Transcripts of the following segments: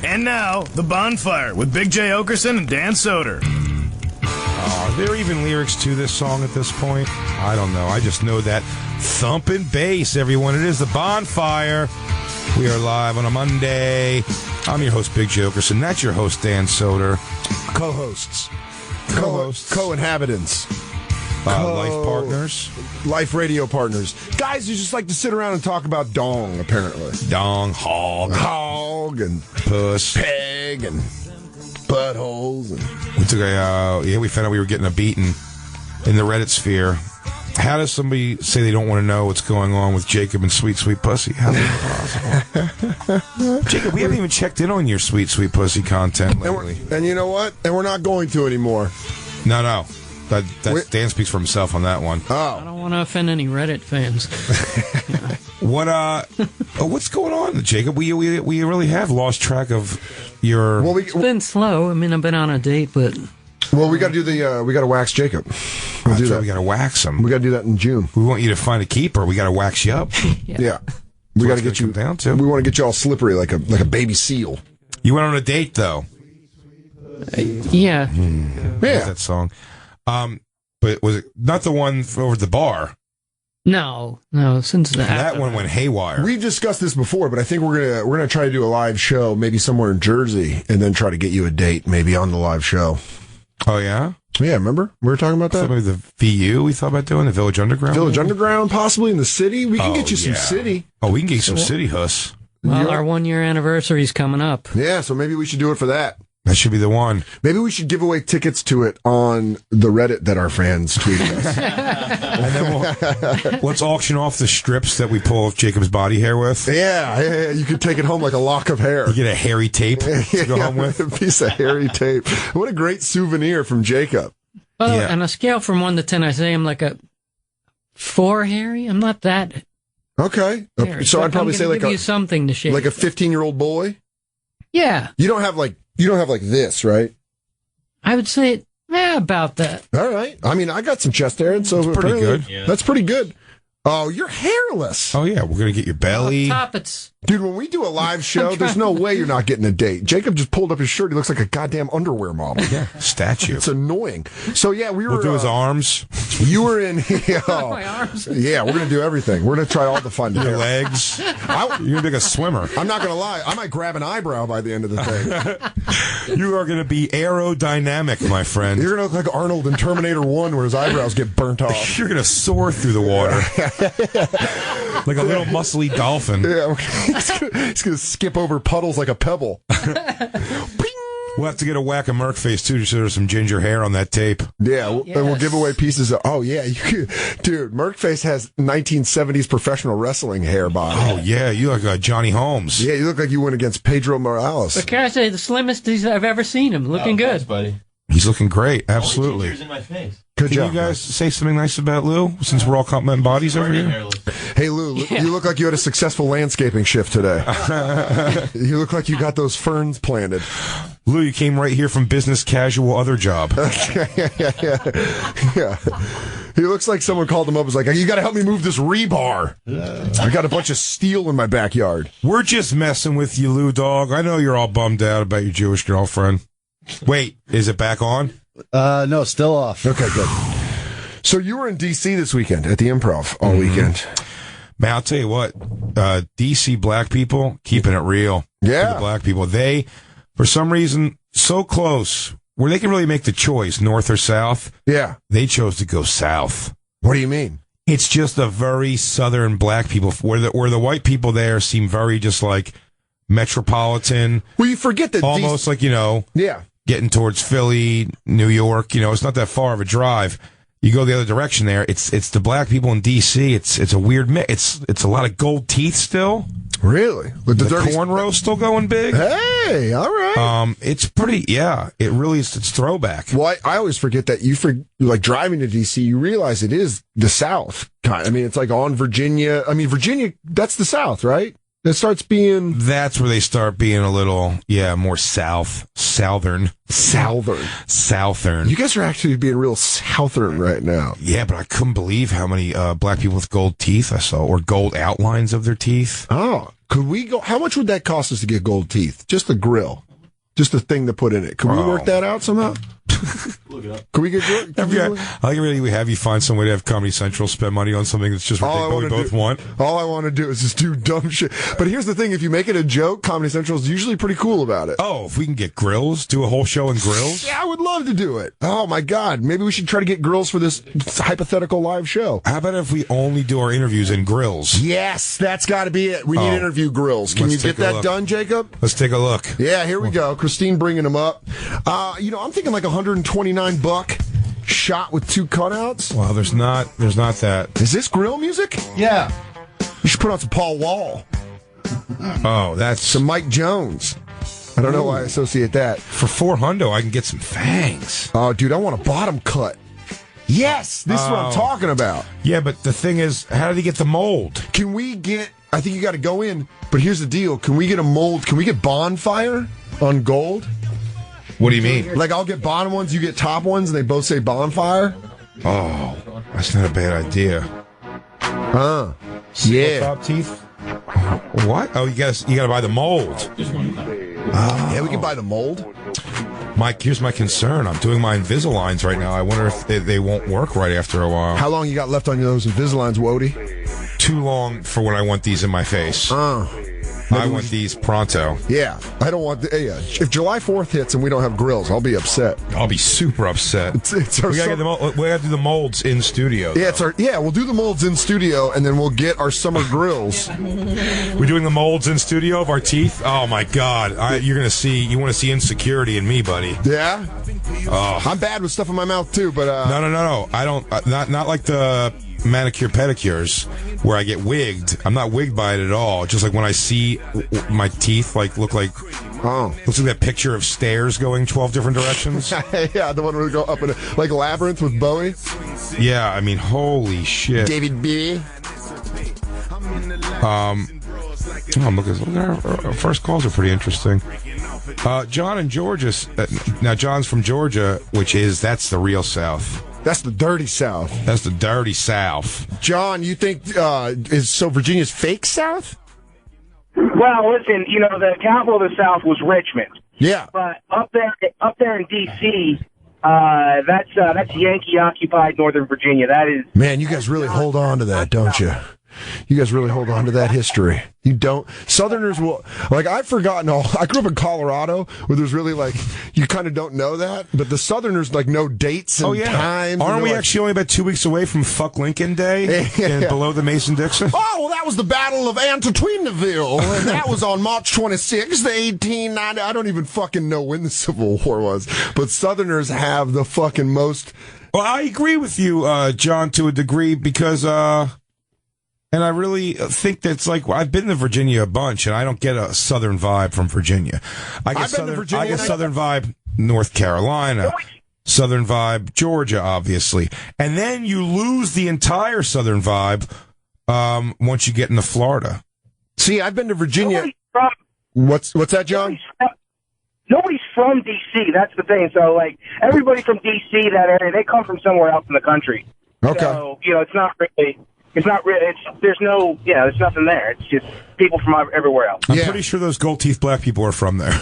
And now, The Bonfire with Big J. Oakerson and Dan Soder. Are there even lyrics to this song at this point? I don't know. I just know that thumping bass, everyone. It is The Bonfire. We are live on a Monday. I'm your host, Big J. Oakerson. That's your host, Dan Soder. Co-hosts. Co-hosts. Co-inhabitants. Life partners. Life radio partners. Guys who just like to sit around and talk about dong, apparently. Dong, hog, and puss, peg, and buttholes. And we took we found out we were getting a beating in the Reddit sphere. How does somebody say they don't want to know what's going on with Jacob and Sweet Sweet Pussy? How is that possible? Jacob, we haven't even checked in on your Sweet Sweet Pussy content lately. And you know what? And we're not going to anymore. No. Dan speaks for himself on that one. I don't want to offend any Reddit fans. What's going on, Jacob? We really have lost track of your. Well, it's been slow. I mean, I've been on a date, but. Well, we got to do we got to wax Jacob. We got to wax him. We got to do that in June. We want you to find a keeper. We got to wax you up. Yeah. We got to get you down to. We want to get you all slippery like a baby seal. You went on a date though. Yeah. Yeah. That song. But was it not the one over the bar? No. Since that one went haywire. We've discussed this before, but I think we're gonna try to do a live show, maybe somewhere in Jersey, and then try to get you a date, maybe on the live show. Oh yeah. Yeah, remember we were talking about that? Maybe the VU we thought about doing the Village Underground. Village Underground, possibly in the city. We can get you some city. Oh, we can get you some city huss. Well, our 1 year anniversary is coming up. Yeah, so maybe we should do it for that. That should be the one. Maybe we should give away tickets to it on the Reddit that our fans tweeted us. And then let's auction off the strips that we pull off Jacob's body hair with. Yeah, you could take it home like a lock of hair. You get a hairy tape to go home with. A piece of hairy tape. What a great souvenir from Jacob. Well, on a scale from 1 to 10, I say I'm like a 4 hairy. I'm not that. Okay, hairy. So I'd probably say like give you something to shake. Like a 15-year-old boy. Yeah. You don't have like this, right? I would say about that. All right. I mean, I got some chest hair, so that's pretty good. Yeah. That's pretty good. Oh, you're hairless. Oh yeah, we're gonna get your belly. Dude, when we do a live show, there's no way you're not getting a date. Jacob just pulled up his shirt. He looks like a goddamn underwear model. Yeah, statue. It's annoying. So yeah, we'll do his arms. You were in. My arms. Yeah, we're gonna do everything. We're gonna try all the fun. Your legs. You're gonna be like a swimmer. I'm not gonna lie. I might grab an eyebrow by the end of the thing. You are gonna be aerodynamic, my friend. You're gonna look like Arnold in Terminator 1, where his eyebrows get burnt off. You're gonna soar through the water. Like a little muscly dolphin. Yeah, he's gonna skip over puddles like a pebble. We'll have to get a whack of Merc face too, so there's some ginger hair on that tape. Yeah, and we'll give away pieces of. Oh yeah, dude, Merc face has 1970s professional wrestling hair body. Oh yeah, you look like Johnny Holmes. Yeah, you look like you went against Pedro Morales. But can I say the slimmest I've ever seen him? Looking good, thanks, buddy. He's looking great. Absolutely. In my face. Good job. Can you guys say something nice about Lou, since we're all complimenting bodies over here? Hey, Lou, you look like you had a successful landscaping shift today. You look like you got those ferns planted. Lou, you came right here from business casual other job. Yeah. He looks like someone called him up and was like, you got to help me move this rebar. I got a bunch of steel in my backyard. We're just messing with you, Lou, dog. I know you're all bummed out about your Jewish girlfriend. Wait, is it back on? No, still off. Okay, good. So you were in D.C. this weekend at the Improv all weekend. Man, I'll tell you what, D.C. black people, keeping it real. Yeah. The black people, they, for some reason, so close, where they can really make the choice, north or south. Yeah. They chose to go south. What do you mean? It's just a very southern black people, where the white people there seem very just like metropolitan. Well, you forget that almost like, yeah, getting towards Philly, New York, it's not that far of a drive. You go the other direction there. It's the black people in D.C. It's a weird mix. It's a lot of gold teeth still. Really? With the cornrow still going big. Hey, all right. It's pretty. Yeah, it really is. It's throwback. Well, I always forget that like driving to D.C. You realize it is the South. I mean, it's like on Virginia. I mean, Virginia. That's the South, right? It starts being That's where they start being a little, more southern. You guys are actually being real southern right now. Yeah, but I couldn't believe how many black people with gold teeth I saw, or gold outlines of their teeth. Oh, could we go? How much would that cost us to get gold teeth? Just a grill, just a thing to put in it. Could we work that out somehow? Look it up. Could we get? I like really we have you find some way to have Comedy Central spend money on something that's just ridiculous. We both want. All I want to do is just do dumb shit. But here's the thing: if you make it a joke, Comedy Central is usually pretty cool about it. Oh, if we can get grills, do a whole show in grills. Yeah, I would love to do it. Oh my God, maybe we should try to get grills for this hypothetical live show. How about if we only do our interviews in grills? Yes, that's got to be it. We need interview grills. Can you get that done, Jacob? Let's take a look. Yeah, here we go. Christine bringing them up. I'm thinking like $129 shot with 2 cutouts. Well, there's not that. Is this grill music? Yeah. You should put on some Paul Wall. Oh, that's some Mike Jones. I don't know why I associate that. For $400, I can get some fangs. Oh, dude, I want a bottom cut. Yes, this is what I'm talking about. Yeah, but the thing is, how did he get the mold? Can we get? I think you got to go in. But here's the deal: can we get a mold? Can we get Bonfire on gold? What do you mean? Like, I'll get bottom ones, you get top ones, and they both say Bonfire? Oh, that's not a bad idea. Yeah. Top teeth? What? Oh, you gotta buy the mold. Yeah, we can buy the mold. Mike, here's my concern. I'm doing my Invisaligns right now. I wonder if they won't work right after a while. How long you got left on those Invisaligns, Wody? Too long for when I want these in my face. I want these pronto. Yeah, I don't want if July 4th hits and we don't have grills, I'll be upset. I'll be super upset. We gotta do the molds in studio. Yeah, we'll do the molds in studio, and then we'll get our summer grills. We're doing the molds in studio of our teeth. Oh my God! You want to see insecurity in me, buddy? Yeah. Oh. I'm bad with stuff in my mouth too, but no. I don't. Not like the manicure pedicures where I get wigged. I'm not wigged by it at all. Just like when I see my teeth looks like that picture of stairs going 12 different directions. Yeah, the one where we go up in like Labyrinth with Bowie. Yeah, I mean, holy shit. David B. Look at our first calls are pretty interesting. John in Georgia. Now John's from Georgia, that's the real South. That's the dirty South. That's the dirty South. John, you think Virginia's fake South? Well, listen, the capital of the South was Richmond. Yeah. But up there in D.C., that's Yankee-occupied Northern Virginia. That is... Man, you guys really hold on to that, don't you? You guys really hold on to that history. You don't. Southerners will, I've forgotten all. I grew up in Colorado where there's really you kind of don't know that, but the Southerners know dates and times. Aren't we actually only about 2 weeks away from Fuck Lincoln Day and below the Mason-Dixon? Oh, well, that was the Battle of Antietamville, and that was on March 26th, 1890. I don't even fucking know when the Civil War was, but Southerners have the fucking most. Well, I agree with you, John, to a degree, because, and I really think that's I've been to Virginia a bunch, and I don't get a Southern vibe from Virginia. I get Southern vibe North Carolina, Southern vibe Georgia, obviously. And then you lose the entire Southern vibe once you get into Florida. See, I've been to Virginia. What's that, John? Nobody's from D.C., that's the thing. So, everybody from D.C., that area, they come from somewhere else in the country. Okay. So, it's not really... there's nothing there. It's just people from everywhere else. I'm pretty sure those gold teeth black people are from there.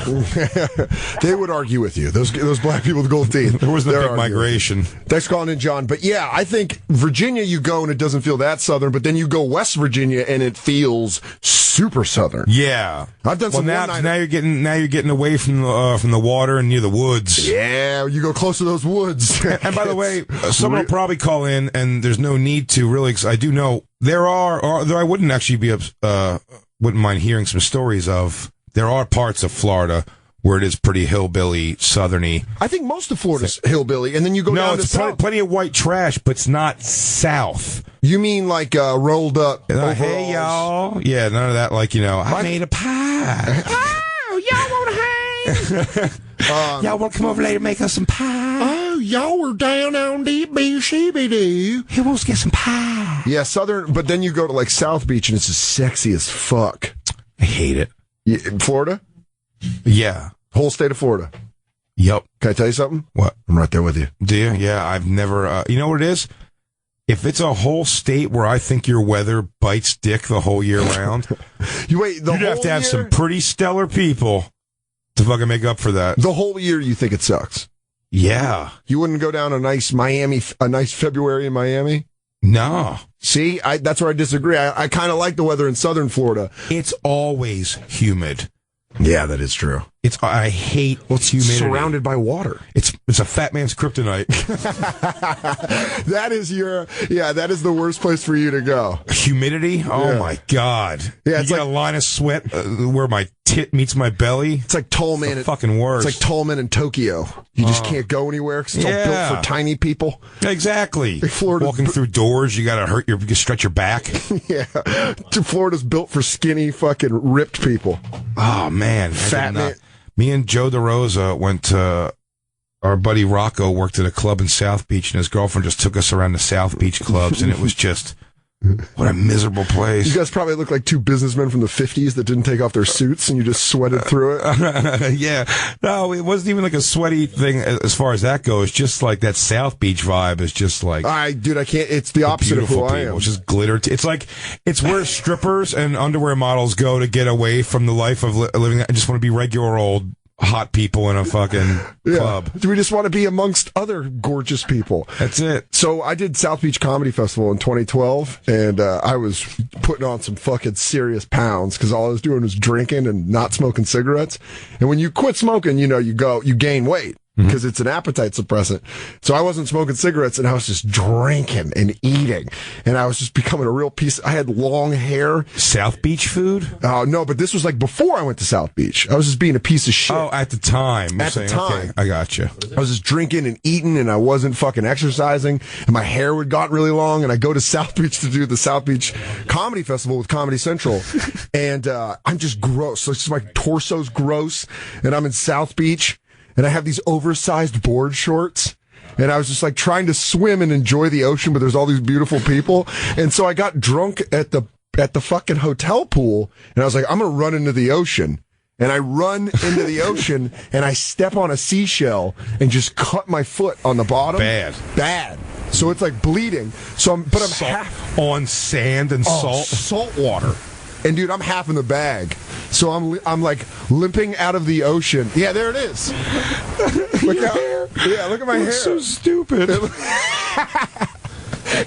They would argue with you. Those black people with gold teeth. There was the big migration. Thanks for calling in, John. But yeah, I think Virginia, you go and it doesn't feel that Southern, but then you go West Virginia and it feels super Southern. Yeah, I've done some. Now you're getting away from the water and near the woods. Yeah, you go close to those woods. And by the way, someone will probably call in, and there's no need to really. Cause I do know there I wouldn't actually be wouldn't mind hearing some stories of. There are parts of Florida where it is pretty hillbilly, southerny. I think most of Florida's hillbilly, and then you go down to south. Plenty of white trash, but it's not south. You mean rolled up overalls? Hey, y'all. Yeah, none of that, I made a pie. Oh, y'all want to hang? Y'all want to come over later and make us some pie? Oh, y'all were down on the BCBD. He wants to get some pie. Yeah, Southern, but then you go to South Beach and it's just sexy as fuck. I hate it. In Florida? Yeah. Whole state of Florida. Yep. Can I tell you something? What? I'm right there with you. Do you? Yeah, I've never... you know what it is? If it's a whole state where I think your weather bites dick the whole year round, you'd have to have some pretty stellar people to fucking make up for that. The whole year you think it sucks? Yeah. You wouldn't go down a nice February in Miami? No. See, that's where I disagree. I kind of like the weather in southern Florida. It's always humid. Yeah, that is true. I hate humidity. Surrounded by water. It's a fat man's kryptonite. That is the worst place for you to go. Humidity? Oh my God. Yeah, it's like a line of sweat where my tit meets my belly. It's like Tolman. Fucking worse. It's like Tolman in Tokyo. You just can't go anywhere because it's all built for tiny people. Exactly. Florida, walking through doors, you gotta stretch your back. Yeah. Florida's built for skinny, fucking ripped people. Oh man, fat man. Me and Joe DeRosa went to, our buddy Rocco worked at a club in South Beach, and his girlfriend just took us around the South Beach clubs, and it was just, what a miserable place. You guys probably look like two businessmen from the 50s that didn't take off their suits, and you just sweated through it. Yeah. No, it wasn't even like a sweaty thing as far as that goes. Just like that South Beach vibe is just like... I can't... It's the opposite of who I am. It's just glitter. It's where strippers and underwear models go to get away from the life of living. I just want to be regular old hot people in a fucking club. Do we just want to be amongst other gorgeous people? That's it. So I did South Beach Comedy Festival in 2012, and I was putting on some fucking serious pounds because all I was doing was drinking and not smoking cigarettes. And when you quit smoking, you gain weight because it's an appetite suppressant. So I wasn't smoking cigarettes, and I was just drinking and eating, and I was just becoming a real piece. I had long hair. South Beach food? No, but this was like before I went to South Beach. I was just being a piece of shit. Oh, at the time. At the time. Okay, I got you. I was just drinking and eating, and I wasn't fucking exercising, and my hair would got really long, and I go to South Beach to do the South Beach Comedy Festival with Comedy Central, and I'm just gross. So it's just my torso's gross, and I'm in South Beach, and I have these oversized board shorts, and I was just like trying to swim and enjoy the ocean, but there's all these beautiful people, and so I got drunk at the fucking hotel pool, and I was like, I'm gonna run into the ocean. And I run into the ocean, and I step on a seashell and just cut my foot on the bottom. Bad. So it's like bleeding. I'm half on sand and salt water. And dude, I'm half in the bag. So I'm like limping out of the ocean. Yeah, there it is. Look at my hair. So stupid.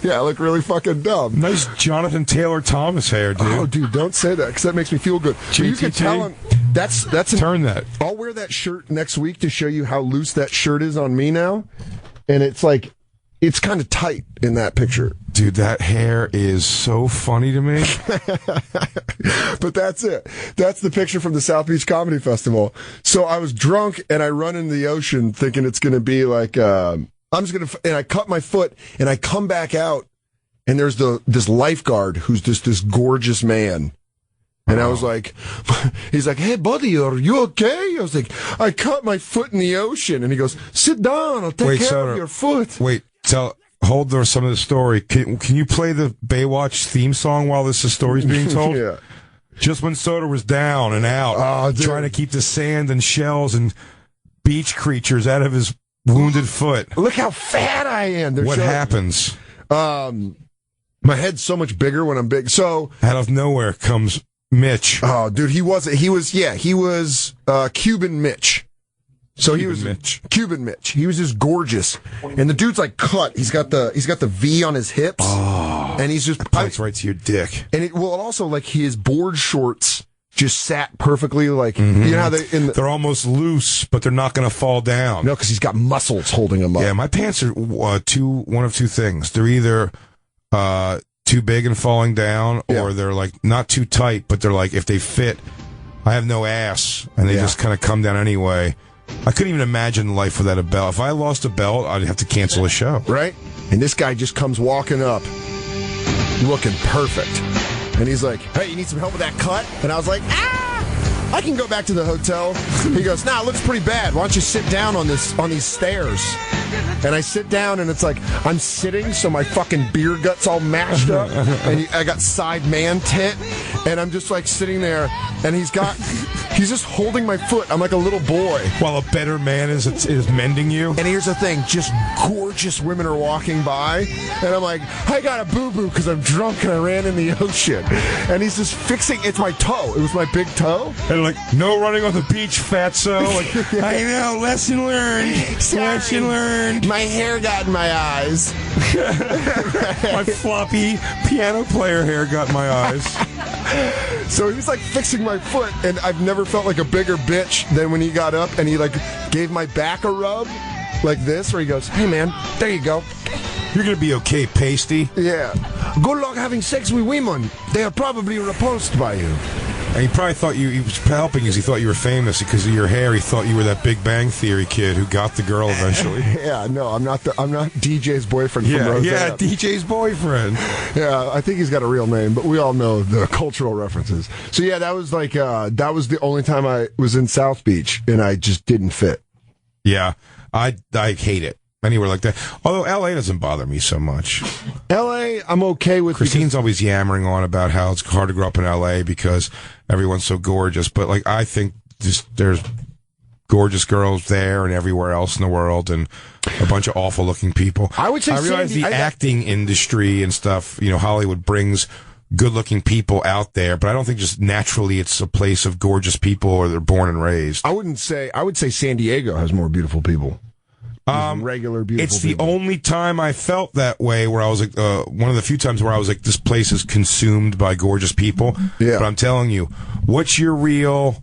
Yeah, I look really fucking dumb. Nice Jonathan Taylor Thomas hair, dude. Oh, dude, don't say that because that makes me feel good. You can tell him turn that. I'll wear that shirt next week to show you how loose that shirt is on me now, and it's like it's kind of tight in that picture. Dude, that hair is so funny to me. But that's it. That's the picture from the South Beach Comedy Festival. So I was drunk and I run into the ocean thinking it's going to be like. And I cut my foot, and I come back out, and there's this lifeguard who's just this gorgeous man. And I was like, he's like, hey, buddy, are you okay? I was like, I cut my foot in the ocean. And he goes, sit down, I'll take care of your foot. Wait, hold there some of the story. Can you play the Baywatch theme song while this story's being told? Yeah. Just when Soder was down and out, trying to keep the sand and shells and beach creatures out of his wounded foot. Look how fat I am. What happens? My head's so much bigger when I'm big. So out of nowhere comes Mitch. Oh, dude, he was Cuban Mitch. So he was Cuban Mitch. He was just gorgeous, and the dude's like cut. He's got the V on his hips, and he's just points right to your dick. And also like his board shorts just sat perfectly, like you know how they're almost loose, but they're not going to fall down. No, because he's got muscles holding him up. Yeah, my pants are one of two things. They're either too big and falling down, or they're like not too tight, but they're like if they fit, I have no ass, and they just kind of come down anyway. I couldn't even imagine life without a belt. If I lost a belt, I'd have to cancel a show. Right? And this guy just comes walking up, looking perfect. And he's like, hey, you need some help with that cut? And I was like, ah! I can go back to the hotel. He goes, nah, it looks pretty bad. Why don't you sit down on these stairs? And I sit down, and it's like I'm sitting, so my fucking beer gut's all mashed up, and I got side man tit, and I'm just like sitting there, and he's just holding my foot. I'm like a little boy. While a better man is mending you. And here's the thing, just gorgeous women are walking by, and I'm like, I got a boo-boo because I'm drunk and I ran in the ocean. And he's just fixing, it's my toe. It was my big toe. And like, no running on the beach, fatso. Like, yeah. I know, lesson learned. Lesson learned. My hair got in my eyes. My floppy piano player hair got in my eyes. So he was like fixing my foot, and I've never felt like a bigger bitch than when he got up and he like gave my back a rub like this, where he goes, hey man, there you go. You're going to be okay, pasty. Yeah. Good luck having sex with women. They are probably repulsed by you. And he probably thought he was helping because he thought you were famous because of your hair. He thought you were that Big Bang Theory kid who got the girl eventually. Yeah, no, I'm not DJ's boyfriend from Rosie. Yeah, DJ's boyfriend. Yeah, I think he's got a real name, but we all know the cultural references. So yeah, that was like that was the only time I was in South Beach, and I just didn't fit. Yeah, I hate it. Anywhere like that. Although L.A. doesn't bother me so much. L.A. I'm okay with. Christine's always yammering on about how it's hard to grow up in L.A. because everyone's so gorgeous. But like, I think there's gorgeous girls there and everywhere else in the world, and a bunch of awful looking people. I would say I realize the acting industry and stuff. You know, Hollywood brings good looking people out there, but I don't think just naturally it's a place of gorgeous people or they're born and raised. I would say San Diego has more beautiful people. Regular beautiful it's the people. only time I felt that way, where I was like, one of the few times where I was like, this place is consumed by gorgeous people. Yeah. But I'm telling you, what's your real,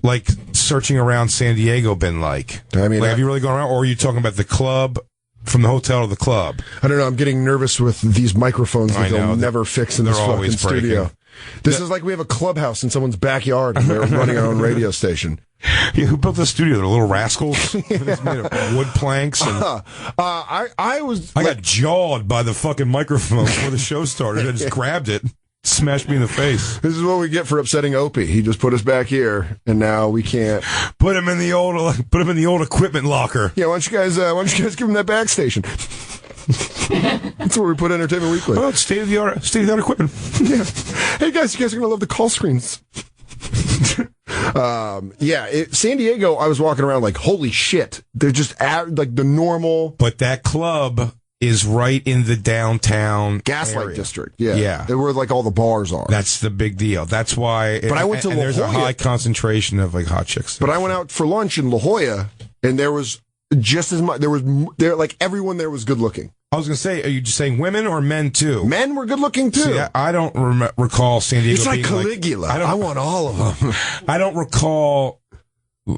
like, searching around San Diego been like? I mean, like, have you really gone around, or are you talking about the club, from the hotel to the club? I don't know. I'm getting nervous with these microphones that they'll never fix in this fucking studio. This is like we have a clubhouse in someone's backyard and they're running our own radio station. Yeah, who built this studio? They're little rascals. It's made of wood planks. And I got jawed by the fucking microphone before the show started. I just grabbed it, smashed me in the face. This is what we get for upsetting Opie. He just put us back here, and now we can't put him in the old equipment locker. Yeah, why don't you guys give him that back station? That's where we put Entertainment Weekly. Oh, it's state of the art equipment. Yeah. Hey guys, you guys are gonna love the call screens. San Diego, I was walking around like, holy shit. They're just like the normal. But that club is right in the downtown Gaslight area. District. Yeah. They were like all the bars are. That's the big deal. That's why. But I went to La Jolla. There's a high concentration of like hot chicks. But I went out for lunch in La Jolla, and there was just as much. There like everyone there was good looking. I was going to say, are you just saying women or men too? Men were good looking too. See, I don't recall San Diego. It's like being Caligula. I want all of them. I don't recall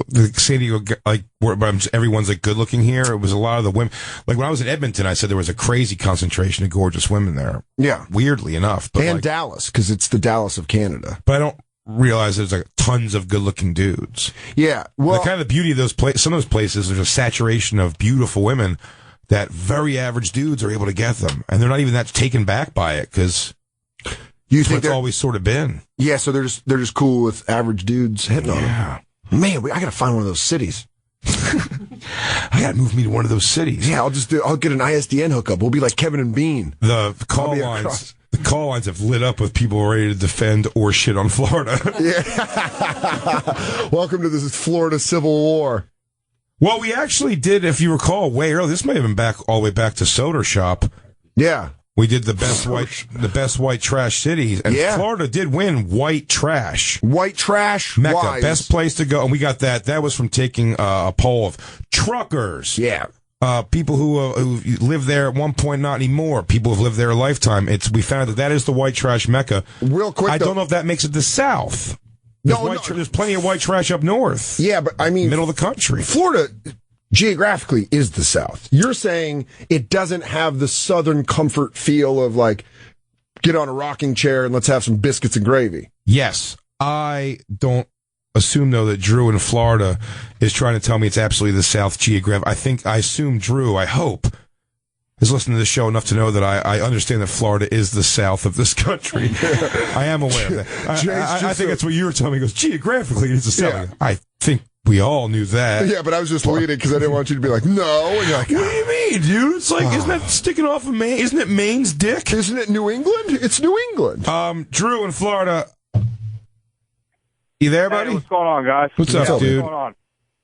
the San Diego like where everyone's like good looking here. It was a lot of the women. Like when I was in Edmonton, I said there was a crazy concentration of gorgeous women there. Yeah, weirdly enough. But and Dallas, because it's the Dallas of Canada. But I don't realize there's like tons of good looking dudes. Yeah, well, the kind of the beauty of those places. Some of those places, there's a saturation of beautiful women that very average dudes are able to get them, and they're not even that taken back by it because you think it's always sort of been. Yeah, so they're just cool with average dudes hitting on them. Man, I gotta find one of those cities. I gotta move me to one of those cities. Yeah, I'll get an ISDN hookup. We'll be like Kevin and Bean. The call lines. The call lines have lit up with people ready to defend or shit on Florida. Yeah. Welcome to this Florida Civil War. Well, we actually did, if you recall, way early. This may have been all the way back to Soder Shop. Yeah, we did the best white trash cities, and Florida did win white trash. White trash, Mecca, best place to go, and we got that. That was from taking a poll of truckers. Yeah, people who lived there at one point, not anymore. People who've lived there a lifetime. We found that is the white trash Mecca. Real quick, I don't know if that makes it the South. There's plenty of white trash up north. Yeah, but I mean, middle of the country. Florida, geographically, is the South. You're saying it doesn't have the Southern comfort feel of like, get on a rocking chair and let's have some biscuits and gravy. Yes. I don't assume, though, that Drew in Florida is trying to tell me it's absolutely the South I assume Drew, I hope, has listened to this show enough to know that I understand that Florida is the south of this country. I am aware of that. I think that's what you were telling me. He goes, geographically, it's the south. Yeah. I think we all knew that. Yeah, but I was just leading because I didn't want you to be like, no. And you're like, what do you mean, dude? It's like, isn't that sticking off of Maine? Isn't it Maine's dick? Isn't it New England? It's New England. Drew in Florida. You there, buddy? Hey, what's going on, guys? What's up, dude? What's going on?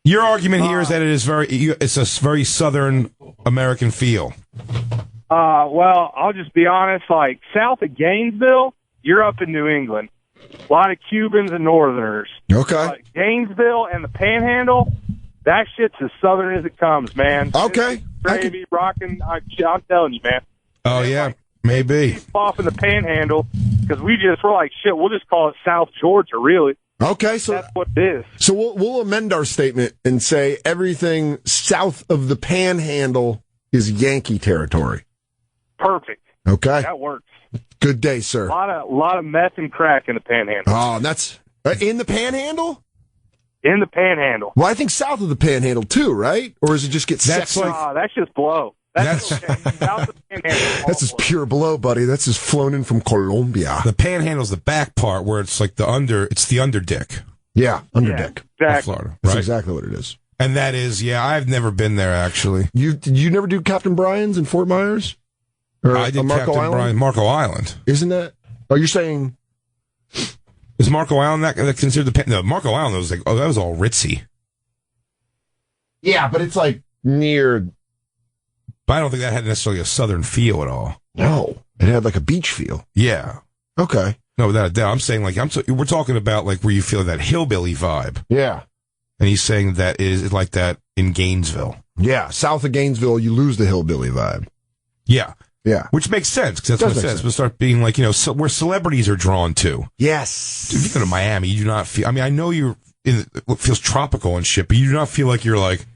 Your argument here is that it's a very Southern American feel. Well, I'll just be honest. Like south of Gainesville, you're up in New England. A lot of Cubans and Northerners. Okay. Gainesville and the Panhandle, that shit's as Southern as it comes, man. Okay. Gravy, rocking. I'm telling you, man. Oh, yeah, maybe. Off in the Panhandle because we're like shit. We'll just call it South Georgia, really. Okay, so that's what it is. So we'll amend our statement and say everything south of the Panhandle is Yankee territory. Perfect. Okay, that works. Good day, sir. A lot of meth and crack in the Panhandle. Oh, that's in the Panhandle. In the Panhandle. Well, I think south of the Panhandle too, right? Or does it just get that's just blow. That's okay. South of the Panhandle. That's just pure blow, buddy. That's just flown in from Colombia. The Panhandle's the back part where it's like it's the under dick. Yeah, under dick. Exactly. Florida. Right? That's exactly what it is. And that is, I've never been there actually. You never do Captain Brian's in Fort Myers? Or I did Marco Captain Island? Brian, Marco Island. Isn't that? Oh, you're saying? Is Marco Island that considered no, Marco Island was like, that was all ritzy. Yeah, but it's like near. But I don't think that had necessarily a Southern feel at all. No, it had like a beach feel. Yeah. Okay. No, without a doubt. I'm saying like we're talking about like where you feel that hillbilly vibe. Yeah. And he's saying that is like that in Gainesville. Yeah, south of Gainesville, you lose the hillbilly vibe. Yeah. Yeah. Which makes sense, because that's what it says. We'll start being like, where celebrities are drawn to. Yes. If you go to Miami, you do not feel, I know you're in, it feels tropical and shit, but you do not feel like you're like,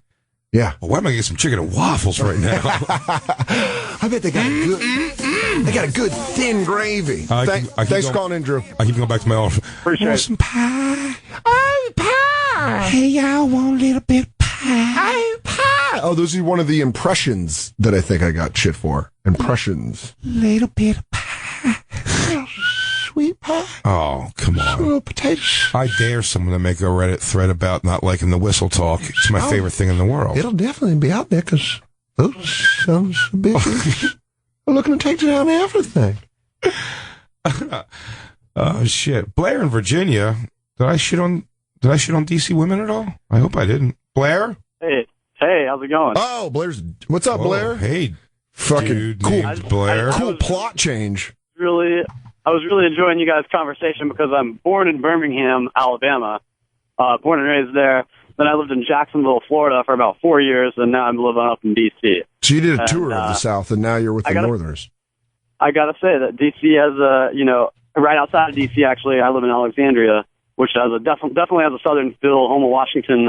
yeah. Well, why am I getting some chicken and waffles right now? I bet they got a good thin gravy. Thanks for calling in, Drew. I keep going back to my old. Appreciate it. Some pie. Oh, pie. Hey, y'all want a little bit of pie? Oh, pie. Oh, those are one of the impressions that I think I got shit for. Impressions. Little bit of pie. Sweet pie. Oh, come on. Little potatoes. I dare someone to make a Reddit thread about not liking the whistle talk. It's my favorite thing in the world. It'll definitely be out there because those sons of bitches are looking to take down everything. Oh, shit. Blair in Virginia. Did I shit on DC women at all? I hope I didn't. Blair? Hey, how's it going? Oh, what's up, Blair? Hey, fucking dude cool. named Blair. Cool plot change. I was really enjoying you guys' conversation because I'm born in Birmingham, Alabama, born and raised there. Then I lived in Jacksonville, Florida for about 4 years, and now I'm living up in D.C. So you did a tour of the South, and now you're with the Northerners. I got to say that D.C. has right outside of D.C., actually, I live in Alexandria, which has definitely has a Southern feel, home of Washington,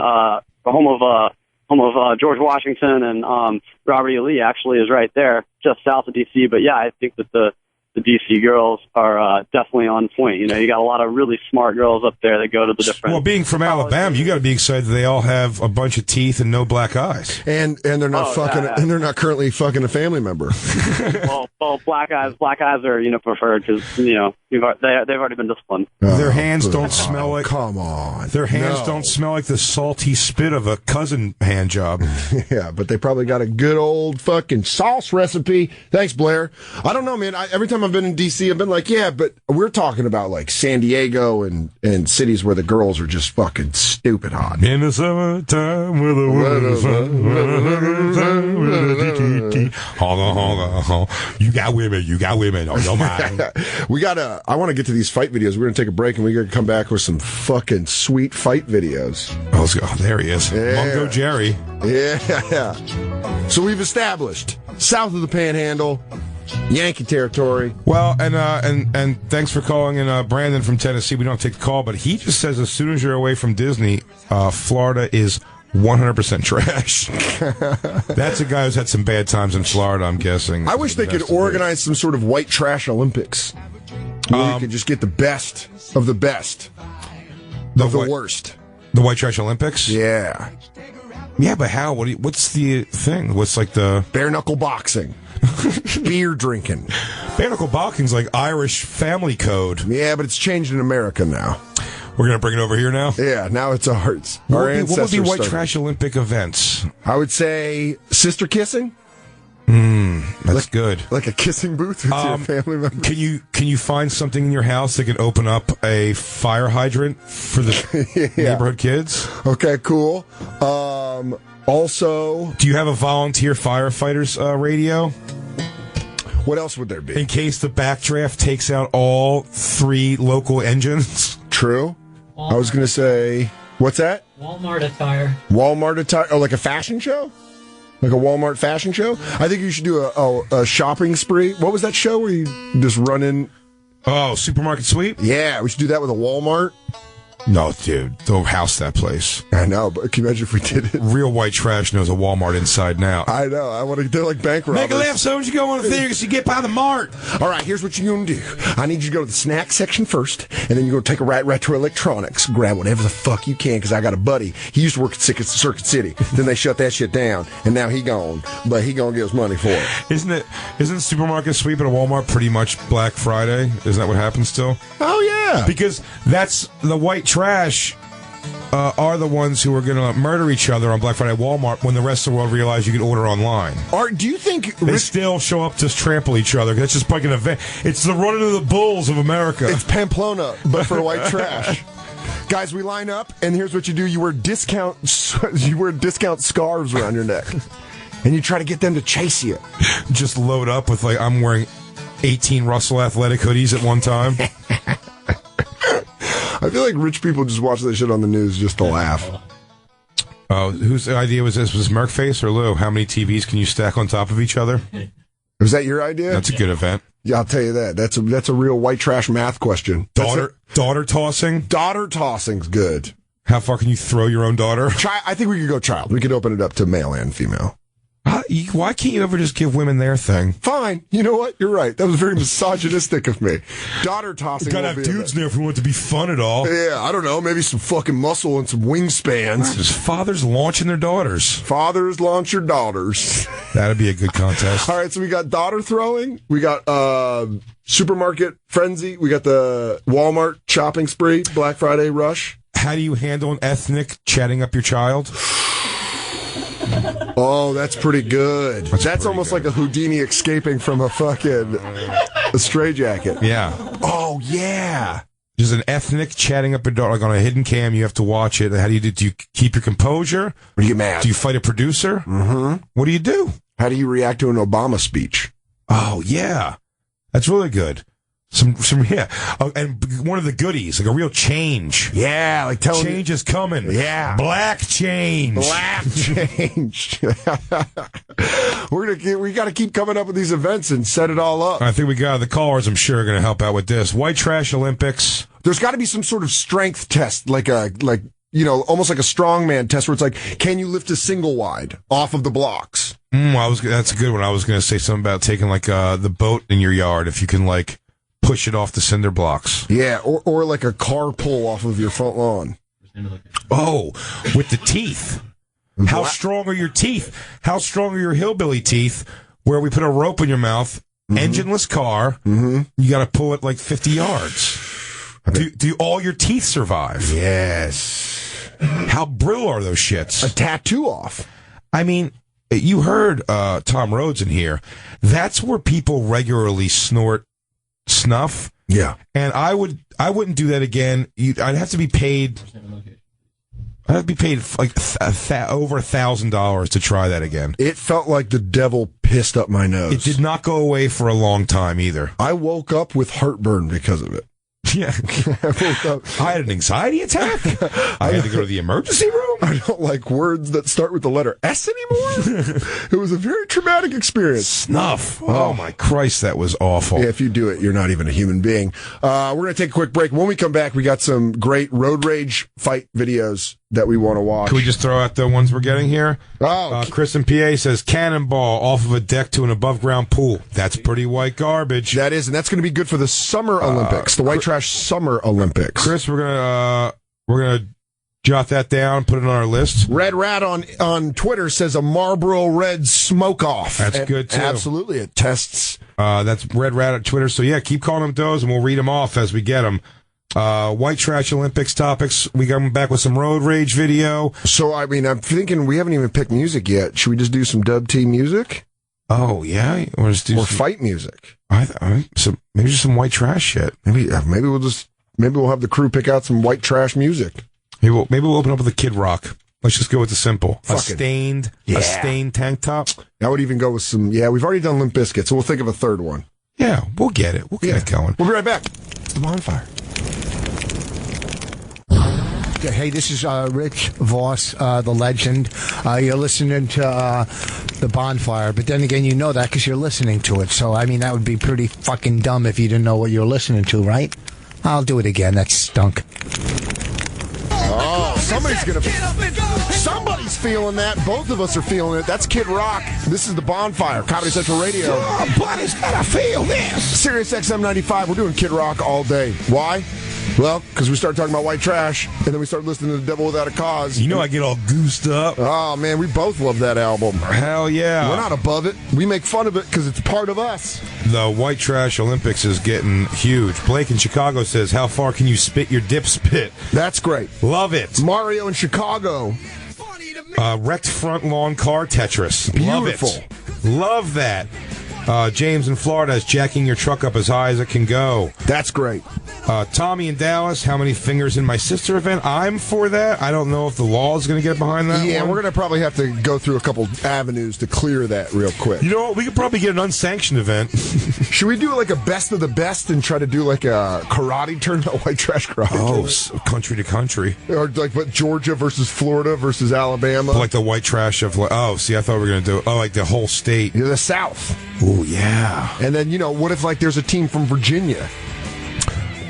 home of George Washington, and Robert E. Lee actually is right there, just south of D.C. But yeah, I think that the DC girls are definitely on point. You got a lot of really smart girls up there that go to the different. Well, being from Alabama, you got to be excited that they all have a bunch of teeth and no black eyes. And they're not and they're not currently fucking a family member. well, black eyes are preferred because they've already been disciplined. Their hands don't smell like. Come on, their hands don't smell like the salty spit of a cousin hand job. Yeah, but they probably got a good old fucking sauce recipe. Thanks, Blair. I don't know, man. Every time I've been in D.C., I've been like, yeah, but we're talking about like San Diego and cities where the girls are just fucking stupid hot. In the summertime with a woman. Hold on. You got women on your mind. I want to get to these fight videos. We're going to take a break and we're going to come back with some fucking sweet fight videos. Oh, let's go. There he is. Yeah. Mungo Jerry. Yeah. So we've established south of the Panhandle, Yankee territory. Well, and thanks for calling in Brandon from Tennessee. We don't take the call, but he just says as soon as you're away from Disney, Florida is 100% trash. That's a guy who's had some bad times in Florida, I'm guessing. I wish they could organize some sort of white trash Olympics where you could just get the best of the best of the worst. The white trash Olympics? Yeah. Yeah, but how? What's the thing? What's like the bare knuckle boxing, beer drinking? Bare knuckle boxing's like Irish family code. Yeah, but it's changed in America now. We're gonna bring it over here now. Yeah, now it's ours. What would be white trash Olympic events? I would say sister kissing. That's good. Like a kissing booth with your family member. Can you find something in your house that can open up a fire hydrant for the neighborhood kids? Okay, cool. Also, do you have a volunteer firefighters radio? What else would there be? In case the backdraft takes out all 3 local engines? True. Walmart. I was going to say, what's that? Walmart attire. Walmart attire? Oh, like a fashion show? Like a Walmart fashion show? I think you should do a shopping spree. What was that show where you just run in? Oh, supermarket sweep? Yeah, we should do that with a Walmart. No, dude, don't house that place. I know, but can you imagine if we did it? Real white trash knows a Walmart inside now. I know. I want to. They're like bank robbers. Make a left, so you go on the theater because you get by the mart. All right, here's what you're going to do. I need you to go to the snack section first, and then you go take a right to electronics, grab whatever the fuck you can, because I got a buddy. He used to work at Circuit City. Then they shut that shit down, and now he gone. But he going to give us money for it. Isn't supermarket sweep at a Walmart pretty much Black Friday? Isn't that what happens still? Oh, yeah. Because that's the white trash. Are the ones who are going to murder each other on Black Friday at Walmart when the rest of the world realize you can order online. Do you think they still show up to trample each other? That's just like an event. It's the running of the bulls of America. It's Pamplona, but for white trash. Guys, we line up, and here's what you do: you wear discount scarves around your neck, and you try to get them to chase you. Just load up with I'm wearing 18 Russell Athletic hoodies at one time. I feel like rich people just watch that shit on the news just to laugh. Oh, whose idea was this? Was this Merkface or Lou? How many TVs can you stack on top of each other? Was that your idea? That's a good event. Yeah, I'll tell you that. That's a real white trash math question. Daughter tossing? Daughter tossing's good. How far can you throw your own daughter? I think we could go child. We could open it up to male and female. Why can't you ever just give women their thing? Fine. You know what? You're right. That was very misogynistic of me. Daughter tossing. Gotta have dudes there if we want it to be fun at all. Yeah, I don't know. Maybe some fucking muscle and some wingspans. Just fathers launching their daughters. Fathers launch your daughters. That'd be a good contest. All right, so we got daughter throwing. We got supermarket frenzy. We got the Walmart shopping spree, Black Friday rush. How do you handle an ethnic chatting up your child? Oh, that's pretty good. That's almost like a Houdini escaping from a fucking straitjacket. Yeah. Oh, yeah. Just an ethnic chatting up your daughter, like on a hidden cam. You have to watch it. How do you do? Do you keep your composure? Or do you get mad? Do you fight a producer? Mm-hmm. What do you do? How do you react to an Obama speech? Oh, yeah. That's really good. Yeah. Oh, and one of the goodies, like a real change. Yeah, like telling change is coming. Yeah. Black change. Black change. We got to keep coming up with these events and set it all up. I think we got the callers, I'm sure, are going to help out with this. White Trash Olympics. There's got to be some sort of strength test, almost like a strongman test where it's like, can you lift a single wide off of the blocks? That's a good one. I was going to say something about taking the boat in your yard, if you can push it off the cinder blocks. Yeah, or like a car pull off of your front lawn. Oh, with the teeth. How strong are your teeth? How strong are your hillbilly teeth? Where we put a rope in your mouth, engineless car, you got to pull it 50 yards. Do all your teeth survive? Yes. How brittle are those shits? A tattoo off. I mean, you heard Tom Rhodes in here. That's where people regularly snort Snuff. Yeah. And I wouldn't do that again. I'd have to be paid. I'd have to be paid over $1,000 to try that again. It felt like the devil pissed up my nose. It did not go away for a long time either. I woke up with heartburn because of it. Yeah. I had an anxiety attack. I had to go to the emergency room. I don't like words that start with the letter S anymore. It was a very traumatic experience. Snuff. Oh, my Christ, that was awful. Yeah, if you do it, you're not even a human being. We're going to take a quick break. When we come back, we got some great road rage fight videos that we want to watch. Can we just throw out the ones we're getting here? Oh. Chris in PA says, cannonball off of a deck to an above-ground pool. That's pretty white garbage. That is, and that's going to be good for the Summer Olympics, the White Trash Summer Olympics. Chris, we're gonna Jot that down, put it on our list. Red Rat on Twitter says a Marlboro Red smoke off. That's good, too. Absolutely. It tests. That's Red Rat on Twitter. So, yeah, keep calling them those, and we'll read them off as we get them. White Trash Olympics topics. We got them back with some Road Rage video. So, I mean, I'm thinking we haven't even picked music yet. Should we just do some Dub T music? Oh, yeah? Or fight music? So maybe just some White Trash shit. Maybe we'll have the crew pick out some White Trash music. Maybe we'll open up with a Kid Rock. Let's just go with the simple. A stained tank top. I would even go with some, we've already done Limp Bizkit, so we'll think of a third one. Yeah, we'll get it. We'll get it going. We'll be right back. It's the Bonfire. Hey, this is Rich Voss, the legend. You're listening to the Bonfire, but then again, you know that because you're listening to it. So, I mean, that would be pretty fucking dumb if you didn't know what you're listening to, right? I'll do it again. That stunk. Oh, somebody's feeling that. Both of us are feeling it. That's Kid Rock. This is the Bonfire, Comedy Central Radio. Somebody's gotta feel this. Sirius XM 95. We're doing Kid Rock all day. Why? Well, because we started talking about White Trash, and then we started listening to The Devil Without a Cause. You know I get all goosed up. Oh, man, we both love that album. Hell yeah. We're not above it. We make fun of it because it's part of us. The White Trash Olympics is getting huge. Blake in Chicago says, how far can you spit your dip spit? That's great. Love it. Mario in Chicago. Wrecked front lawn car Tetris. Beautiful. Love it. Love that. James in Florida is jacking your truck up as high as it can go. That's great. Tommy in Dallas, how many fingers in my sister event? I'm for that. I don't know if the law is going to get behind that. Yeah, one. We're going to probably have to go through a couple avenues to clear that real quick. You know what? We could probably get an unsanctioned event. Should we do like a best of the best and try to do like a karate tournament, White Trash karate tournament? Country to country. Or like what, Georgia versus Florida versus Alabama? Like the White Trash of, I thought we were going to do, like the whole state. Yeah, the South. Oh, yeah. And then, what if like there's a team from Virginia?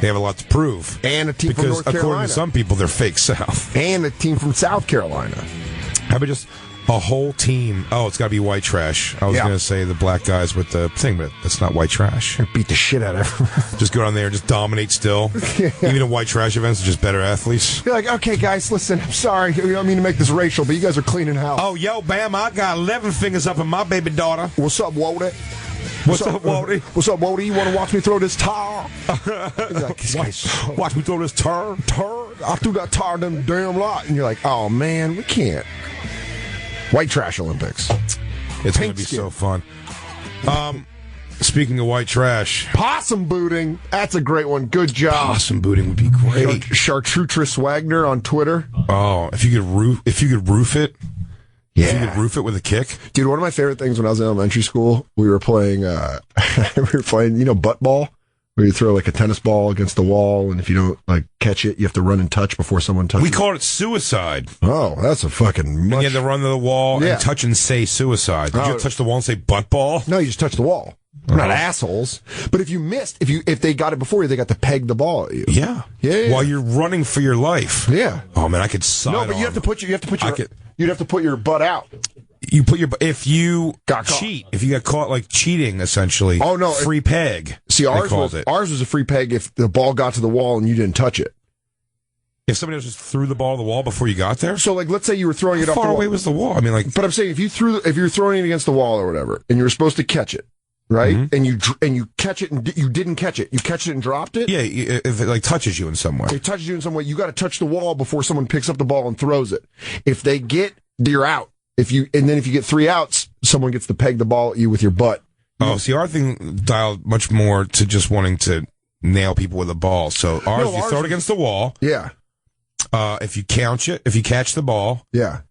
They have a lot to prove. And a team from North Carolina. Because according to some people, they're fake South. And a team from South Carolina. How about just a whole team? Oh, it's got to be White Trash. I was going to say the black guys with the thing, but that's not White Trash. Beat the shit out of everyone. Just go down there and just dominate still. Even in White Trash events, are just better athletes. You're like, okay, guys, listen, I'm sorry. I don't mean to make this racial, but you guys are cleaning house. Oh, yo, Bam, I got 11 fingers up in my baby daughter. What's up, Walter? What's up, Walty? What's up, Walty? You want to watch me throw this tar? Watch me throw this tar? I threw that tar them damn lot. And you're like, oh, man, we can't. White Trash Olympics. It's going to be so fun. Speaking of White Trash. Possum booting. That's a great one. Good job. Possum booting would be great. Chartreuse Wagner on Twitter. Oh, if you could roof it. Yeah. If you could roof it with a kick. Dude, one of my favorite things when I was in elementary school, we were playing butt ball, where you throw like a tennis ball against the wall, and if you don't like catch it, you have to run and touch before someone touches it. We called it suicide. Oh, that's a fucking And you had to run to the wall and touch and say suicide. Did you touch the wall and say butt ball? No, you just touch the wall. We're not assholes. But if you missed, if they got it before you, they got to peg the ball at you. Yeah. Yeah. While you're running for your life. Yeah. Oh man, I could side. No, but you'd have to put your butt out. You put if you got cheat, if you got caught like cheating, essentially. Oh no, free peg. See, ours was a free peg if the ball got to the wall and you didn't touch it. If somebody else just threw the ball to the wall before you got there. So like, let's say you were throwing it off the wall. How far away was the wall? I mean, like. But I'm saying if you're throwing it against the wall or whatever, and you were supposed to catch it. Right? Mm-hmm. And you catch it and you didn't catch it. You catch it and dropped it? Yeah, if it like touches you in some way. It touches you in some way. You got to touch the wall before someone picks up the ball and throws it. If they get, you're out. If you get 3 outs, someone gets to peg the ball at you with your butt. Oh, see, our thing dialed much more to just wanting to nail people with a ball. So ours, you throw it against the wall. Yeah. If you catch the ball. Yeah.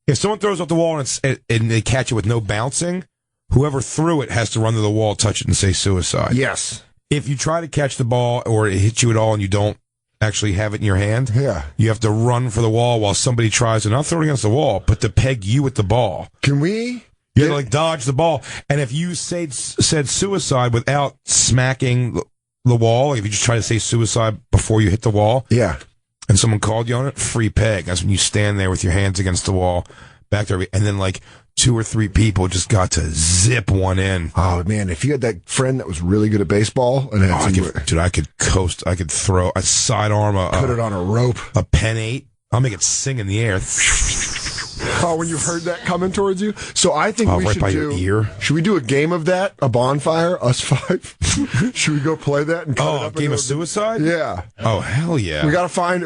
If someone throws off the wall and they catch it with no bouncing, whoever threw it has to run to the wall, touch it, and say suicide. Yes. If you try to catch the ball or it hits you at all and you don't actually have it in your hand, you have to run for the wall while somebody tries to not throw it against the wall, but to peg you with the ball. Can we? You have to like dodge the ball. And if you said suicide without smacking the wall, if you just try to say suicide before you hit the wall, and someone called you on it, free peg. That's when you stand there with your hands against the wall, back there, and then like 2 or 3 people just got to zip one in. Oh man, if you had that friend that was really good at baseball, and I could coast, I could throw a sidearm, put it on a rope, a pen 8. I'll make it sing in the air. Oh, when you heard that coming towards you. So I think we right should by do. your ear. Should we do a game of that? A bonfire, us 5. Should we go play that? And cut it Oh, a up game into of suicide? Yeah. Oh, hell yeah. We gotta find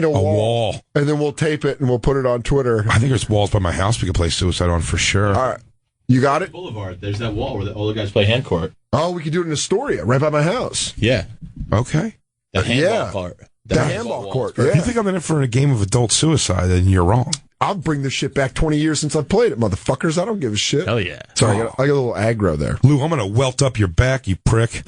a wall, and then we'll tape it and we'll put it on Twitter. I think there's walls by my house we could play suicide on for sure. All right, you got it. Boulevard. There's that wall where all the guys play hand court. Oh, we could do it in Astoria, right by my house. Yeah. Okay. The handball court. The handball court. If you Yeah. think I'm in it for a game of adult suicide, then you're wrong. I'll bring this shit back 20 years since I've played it, motherfuckers. I don't give a shit. Hell yeah. Sorry, I got a little aggro there. Lou, I'm gonna welt up your back, you prick.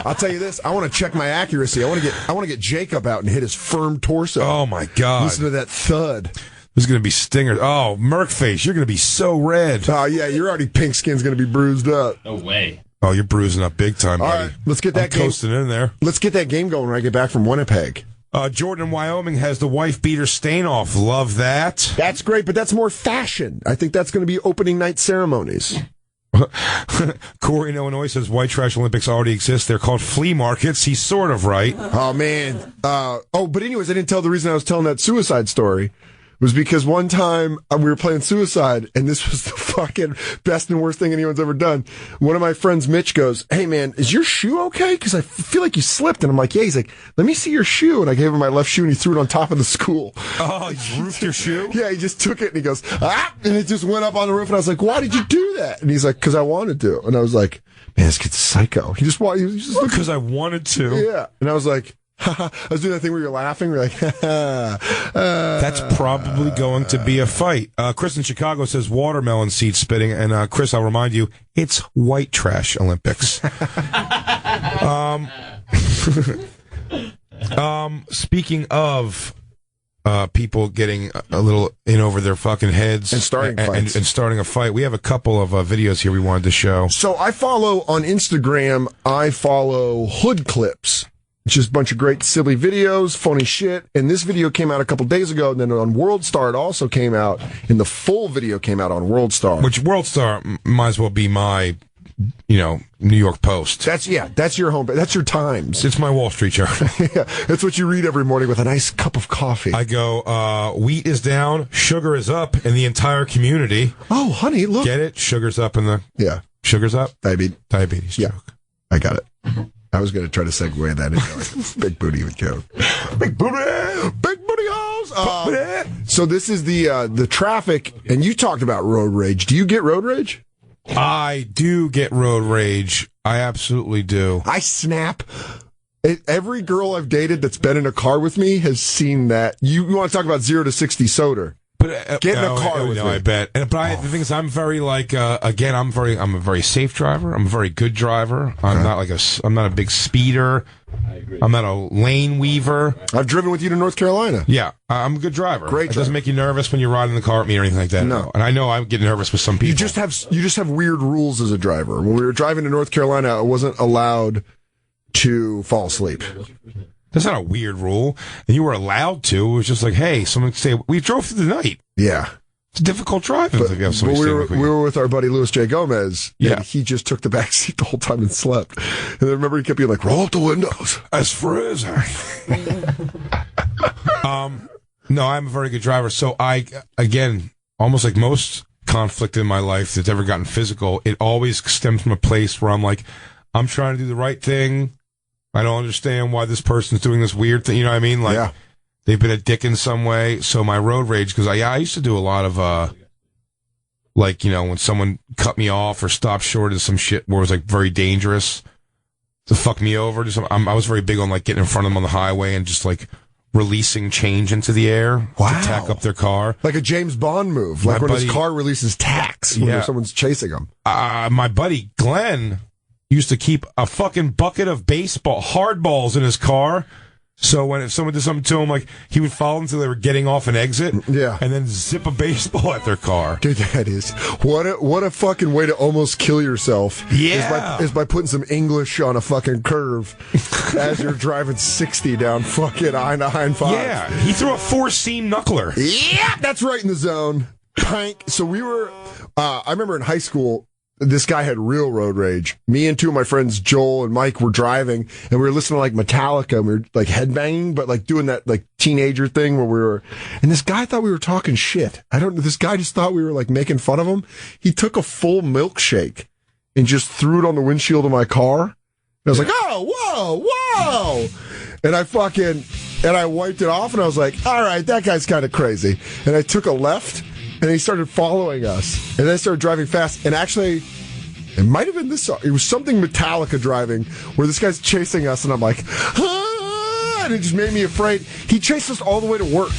I'll tell you this. I want to check my accuracy. I want to get Jacob out and hit his firm torso. Oh my god. Listen to that thud. There's gonna be stingers. Oh, Merkface, you're gonna be so red. Oh yeah, you're already pink skin's gonna be bruised up. No way. Oh, you're bruising up big time, All buddy. right, let's get that game. Coasting in there. Let's get that game going when I get back from Winnipeg. Jordan in Wyoming has the wife beater stain off. Love that. That's great, but that's more fashion. I think that's going to be opening night ceremonies. Corey in Illinois says white trash Olympics already exist. They're called flea markets. He's sort of right. Oh man. But anyways, I didn't tell the reason I was telling that suicide story. Was because one time we were playing suicide, and this was the fucking best and worst thing anyone's ever done. One of my friends, Mitch, goes, "Hey man, is your shoe okay? Because I feel like you slipped." And I'm like, "Yeah." He's like, "Let me see your shoe." And I gave him my left shoe, and he threw it on top of the school. Oh, he roofed your shoe? Yeah, he just took it, and he goes, "Ah!" And it just went up on the roof. And I was like, "Why did you do that?" And he's like, "Because I wanted to." And I was like, "Man, this kid's psycho." He was just because I wanted to. Yeah. And I was like, I was doing that thing where you're laughing. We're like, That's probably going to be a fight. Chris in Chicago says watermelon seed spitting. And Chris, I'll remind you, it's white trash Olympics. Speaking of people getting a little in over their fucking heads and starting fights. And starting a fight, we have a couple of videos here we wanted to show. So I follow on Instagram, Hood Clips. It's just a bunch of great silly videos, funny shit. And this video came out a couple days ago, and then on World Star it also came out, and the full video came out on World Star. Which World Star might as well be my, New York Post. That's your home. That's your Times. It's my Wall Street Journal. Yeah, that's what you read every morning with a nice cup of coffee. I go, wheat is down, sugar is up in the entire community. Oh, honey, look. Get it? Sugar's up in the... Yeah. Sugar's up? Diabetes yeah. joke. I got it. I was going to try to segue that into big booty with joke. Big booty holes. So this is the traffic, and you talked about road rage. Do you get road rage? I do get road rage. I absolutely do. I snap. Every girl I've dated that's been in a car with me has seen that. You want to talk about 0 to 60 Soder? But get in a car with me. I bet. But the thing is, I'm very I'm a very safe driver. I'm a very good driver. I'm not a big speeder. I agree. I'm not a lane weaver. I've driven with you to North Carolina. Yeah, I'm a good driver. Great. It doesn't make you nervous when you ride in the car with me or anything like that. No. And I know I get nervous with some people. You just have weird rules as a driver. When we were driving to North Carolina, I wasn't allowed to fall asleep. That's not a weird rule. And you were allowed to. It was just like, hey, someone could say, we drove through the night. Yeah. It's a difficult drive. But we were with our buddy Louis J. Gomez. Yeah. And he just took the back seat the whole time and slept. And I remember he kept being like, roll up the windows. As freezing. No, I'm a very good driver. So I, again, almost like most conflict in my life that's ever gotten physical, it always stems from a place where I'm like, I'm trying to do the right thing. I don't understand why this person's doing this weird thing. You know what I mean? Like, they've been a dick in some way. So my road rage, because I used to do a lot of, when someone cut me off or stopped short of some shit where it was like very dangerous to fuck me over. I was very big on like getting in front of them on the highway and just like releasing change into the air to tack up their car. Like a James Bond move. Like when his car releases tacks when someone's chasing him. My buddy Glenn used to keep a fucking bucket of hardballs in his car. So if someone did something to him, like, he would follow them until they were getting off an exit. Yeah. And then zip a baseball at their car. Dude, that is. What a fucking way to almost kill yourself. Yeah. Is by putting some English on a fucking curve as you're driving 60 down fucking I-95. Yeah. He threw a 4-seam knuckler. Yeah. That's right in the zone. Pank. So we were, I remember in high school, this guy had real road rage. Me and two of my friends, Joel and Mike, were driving, and we were listening to like Metallica, and we were like headbanging, but like doing that like teenager thing where we were, and this guy thought we were talking shit. This guy just thought we were like making fun of him. He took a full milkshake and just threw it on the windshield of my car. And I was like, oh, whoa. And I wiped it off, and I was like, all right, that guy's kind of crazy. And I took a left, and he started following us. And then I started driving fast. And actually, it might have been this song. It was something Metallica driving, where this guy's chasing us, and I'm like, ah! And it just made me afraid. He chased us all the way to work.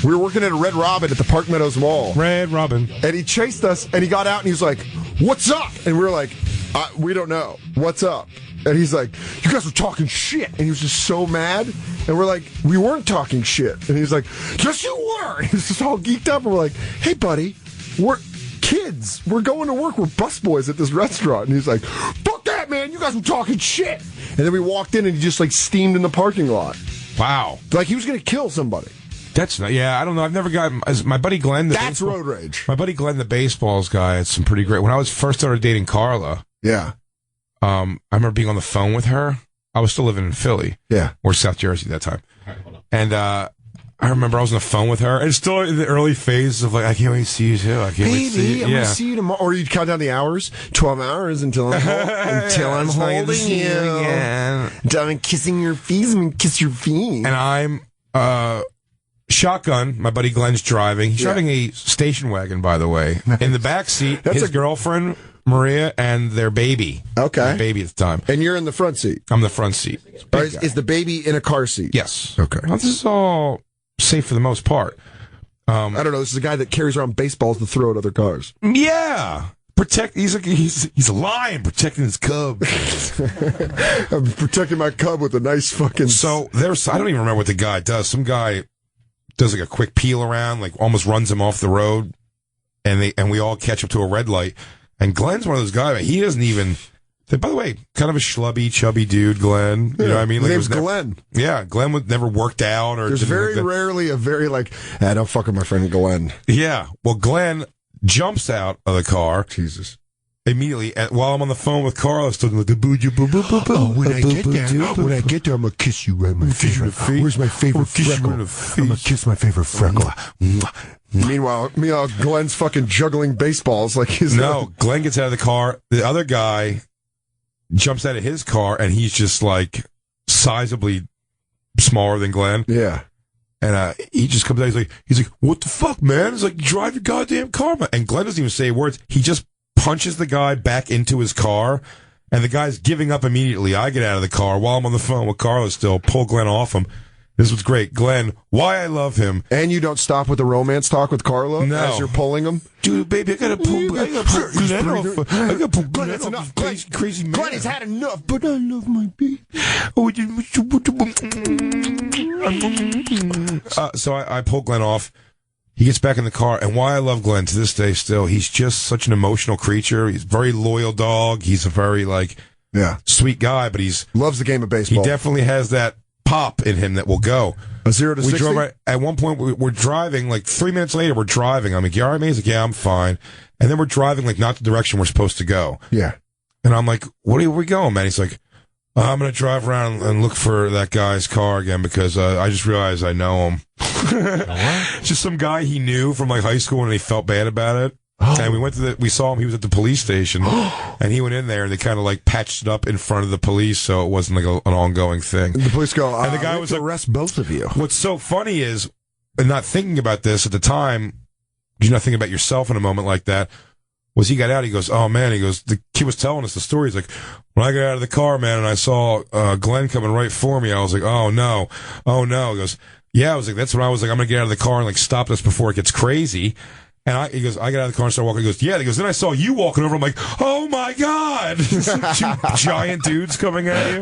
We were working at a Red Robin at the Park Meadows Mall. Red Robin. And he chased us, and he got out, and he was like, what's up? And we were like, we don't know. What's up? And he's like, you guys were talking shit. And he was just so mad. And we're like, we weren't talking shit. And he's like, yes, you were. And he was just all geeked up. And we're like, hey, buddy, we're kids. We're going to work. We're busboys at this restaurant. And he's like, fuck that, man. You guys were talking shit. And then we walked in, and he just like steamed in the parking lot. Wow. Like he was going to kill somebody. That's not, yeah, I don't know. I've never gotten, my buddy Glenn. That's road rage. My buddy Glenn, the baseballs guy, had some pretty great, when I first started dating Carla. Yeah. I remember being on the phone with her. I was still living in Philly. Yeah. Or South Jersey at that time. And I remember I was on the phone with her, and still in the early phase of like, I can't wait to see you too. I can't wait to see you. I'm going to see you tomorrow. Or you'd count down the hours, 12 hours until I'm, holding you. Again. Until I'm kissing your feet. I'm going to kiss your feet. And I'm shotgun. My buddy Glenn's driving. He's driving a station wagon, by the way. Nice. In the back seat, his girlfriend, Maria, and their baby. Okay. Their baby at the time. And you're in the front seat? I'm the front seat. Is the baby in a car seat? Yes. Okay. Well, this is all safe for the most part. I don't know. This is a guy that carries around baseballs to throw at other cars. Yeah. He's a lion protecting his cub. I'm protecting my cub with a nice fucking... So I don't even remember what the guy does. Some guy does like a quick peel around, like almost runs him off the road, and we all catch up to a red light. And Glenn's one of those guys, he doesn't even... By the way, kind of a schlubby, chubby dude, Glenn. You know what I mean? His name's Glenn. Yeah, Glenn was never worked out. Or there's very rarely a very like, don't fuck with my friend Glenn. Yeah. Well, Glenn jumps out of the car. Jesus. Immediately, while I'm on the phone with Carlos, talking like the boo boo boo boo boo. When I get there, I'm gonna kiss you right in my favorite. Where's my favorite freckle? I'm gonna kiss my favorite freckle. Meanwhile, Glenn's fucking juggling baseballs like his. No, Glenn gets out of the car. The other guy jumps out of his car, and he's just like sizably smaller than Glenn. Yeah. And he just comes out. He's like, what the fuck, man? He's like, drive your goddamn car, man. And Glenn doesn't even say words. He just punches the guy back into his car, and the guy's giving up immediately. I get out of the car while I'm on the phone with Carlos still, pull Glenn off him. This was great. Glenn, why I love him. And you don't stop with the romance talk with Carlo as you're pulling him? Dude, baby, I gotta pull Glenn off. I gotta pull Glenn that's off. Enough. Crazy man. Glenn has had enough, but I love my baby. So I pull Glenn off. He gets back in the car, and why I love Glenn to this day still, he's just such an emotional creature. He's a very loyal dog. He's a very, sweet guy, but loves the game of baseball. He definitely has that pop in him that will go. A 0 to 60? Drove at one point, we're driving, 3 minutes later, we're driving. I'm like, you all right, man? He's like, yeah, I'm fine. And then we're driving, not the direction we're supposed to go. Yeah. And I'm like, where are we going, man? He's like, I'm going to drive around and look for that guy's car again because I just realized I know him. Just some guy he knew from high school and he felt bad about it. Oh. And we saw him, he was at the police station and he went in there and they kind of patched it up in front of the police so it wasn't an ongoing thing. And the police go, and the guy was like, arrest both of you. What's so funny is, and not thinking about this at the time, you're not thinking about yourself in a moment like that, was he got out, he goes, oh man, he goes, the kid was telling us the story, he's like, when I got out of the car, man, and I saw Glenn coming right for me, I was like, oh no. He goes, yeah, I was like, that's when I was like, I'm gonna get out of the car and stop this before it gets crazy. And he goes, I got out of the car and started walking. He goes, yeah. He goes, then I saw you walking over. I'm like, oh my God. Two giant dudes coming at you.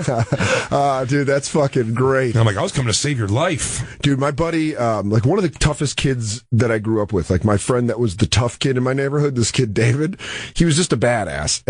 Dude, that's fucking great. And I'm like, I was coming to save your life. Dude, my buddy, one of the toughest kids that I grew up with, my friend that was the tough kid in my neighborhood, this kid, David, he was just a badass.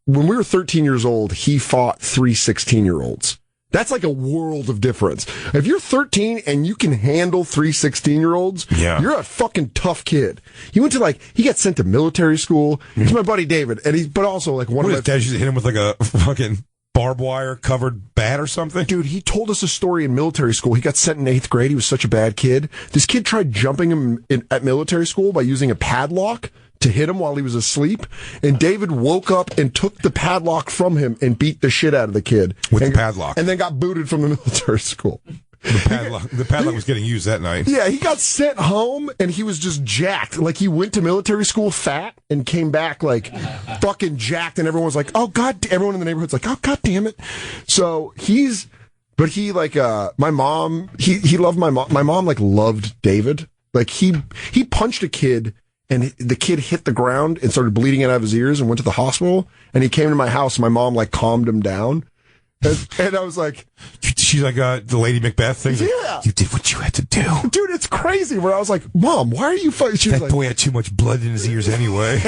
When we were 13 years old, he fought 3 16-year-olds. That's like a world of difference. If you're 13 and you can handle 3 16-year-olds, you're a fucking tough kid. He got sent to military school. He's my buddy David, but also like one of my dad used to hit him with like a fucking barbed wire covered bat or something? Dude, he told us a story in military school. He got sent in 8th grade. He was such a bad kid. This kid tried jumping him at military school by using a padlock to hit him while he was asleep, and David woke up and took the padlock from him and beat the shit out of the kid. With the padlock. And then got booted from the military school. The padlock was getting used that night. Yeah, he got sent home, and he was just jacked. Like, he went to military school fat and came back, like, fucking jacked, and everyone was like, oh, God, everyone in the neighborhood's like, oh, God damn it. So, my mom, he loved my mom. My mom, like, loved David. Like, he punched a kid, and the kid hit the ground and started bleeding out of his ears and went to the hospital. And he came to my house. And my mom like calmed him down. And I was like, she's like the Lady Macbeth thing. Yeah. Like, you did what you had to do. Dude, it's crazy. Where I was like, Mom, why are you fighting? She was that boy had too much blood in his ears anyway.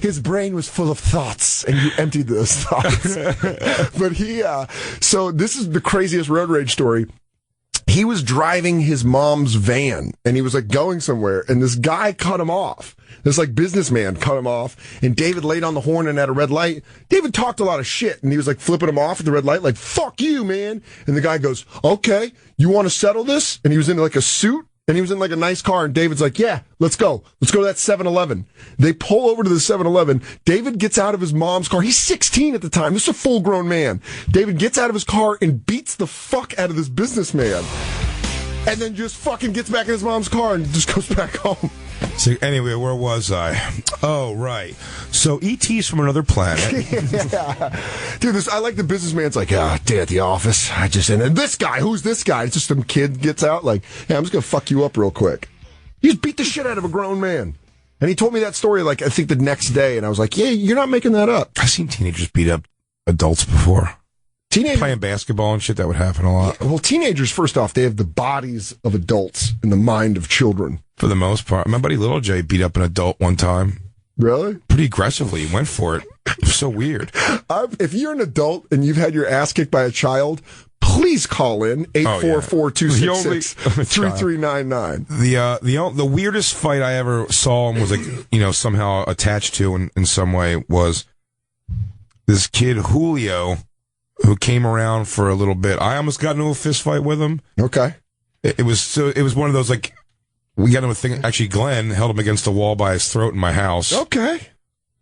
His brain was full of thoughts, and you emptied those thoughts. But so this is the craziest road rage story. He was driving his mom's van, and he was like going somewhere, and this guy cut him off. This like businessman cut him off, and David laid on the horn and at a red light. David talked a lot of shit, and he was like flipping him off at the red light, like, fuck you, man. And the guy goes, okay, you want to settle this? And he was in like a suit, and he was in like a nice car, and David's like, yeah, let's go. Let's go to that 7-Eleven. They pull over to the 7-Eleven. David gets out of his mom's car. He's 16 at the time. This is a full-grown man. David gets out of his car and beats the fuck out of this businessman. And then just fucking gets back in his mom's car and just goes back home. So anyway, where was I? Oh, right. So E.T.'s from another planet. Yeah. Dude, I like the businessman's like, day at the office. And then this guy, who's this guy? It's just some kid gets out like, hey, I'm just going to fuck you up real quick. He just beat the shit out of a grown man. And he told me that story, like, I think the next day. And I was like, yeah, you're not making that up. I've seen teenagers beat up adults before. Playing basketball and shit, that would happen a lot. Yeah, well, teenagers, first off, they have the bodies of adults and the mind of children. For the most part. My buddy Little J beat up an adult one time. Really? Pretty aggressively. He went for it. It was so weird. If you're an adult and you've had your ass kicked by a child, please call in 844-266-3399. The weirdest fight I ever saw and was like, somehow attached to in some way was this kid Julio, who came around for a little bit. I almost got into a fist fight with him. Okay. It was one of those, like, we got into a thing. Actually, Glenn held him against the wall by his throat in my house. Okay.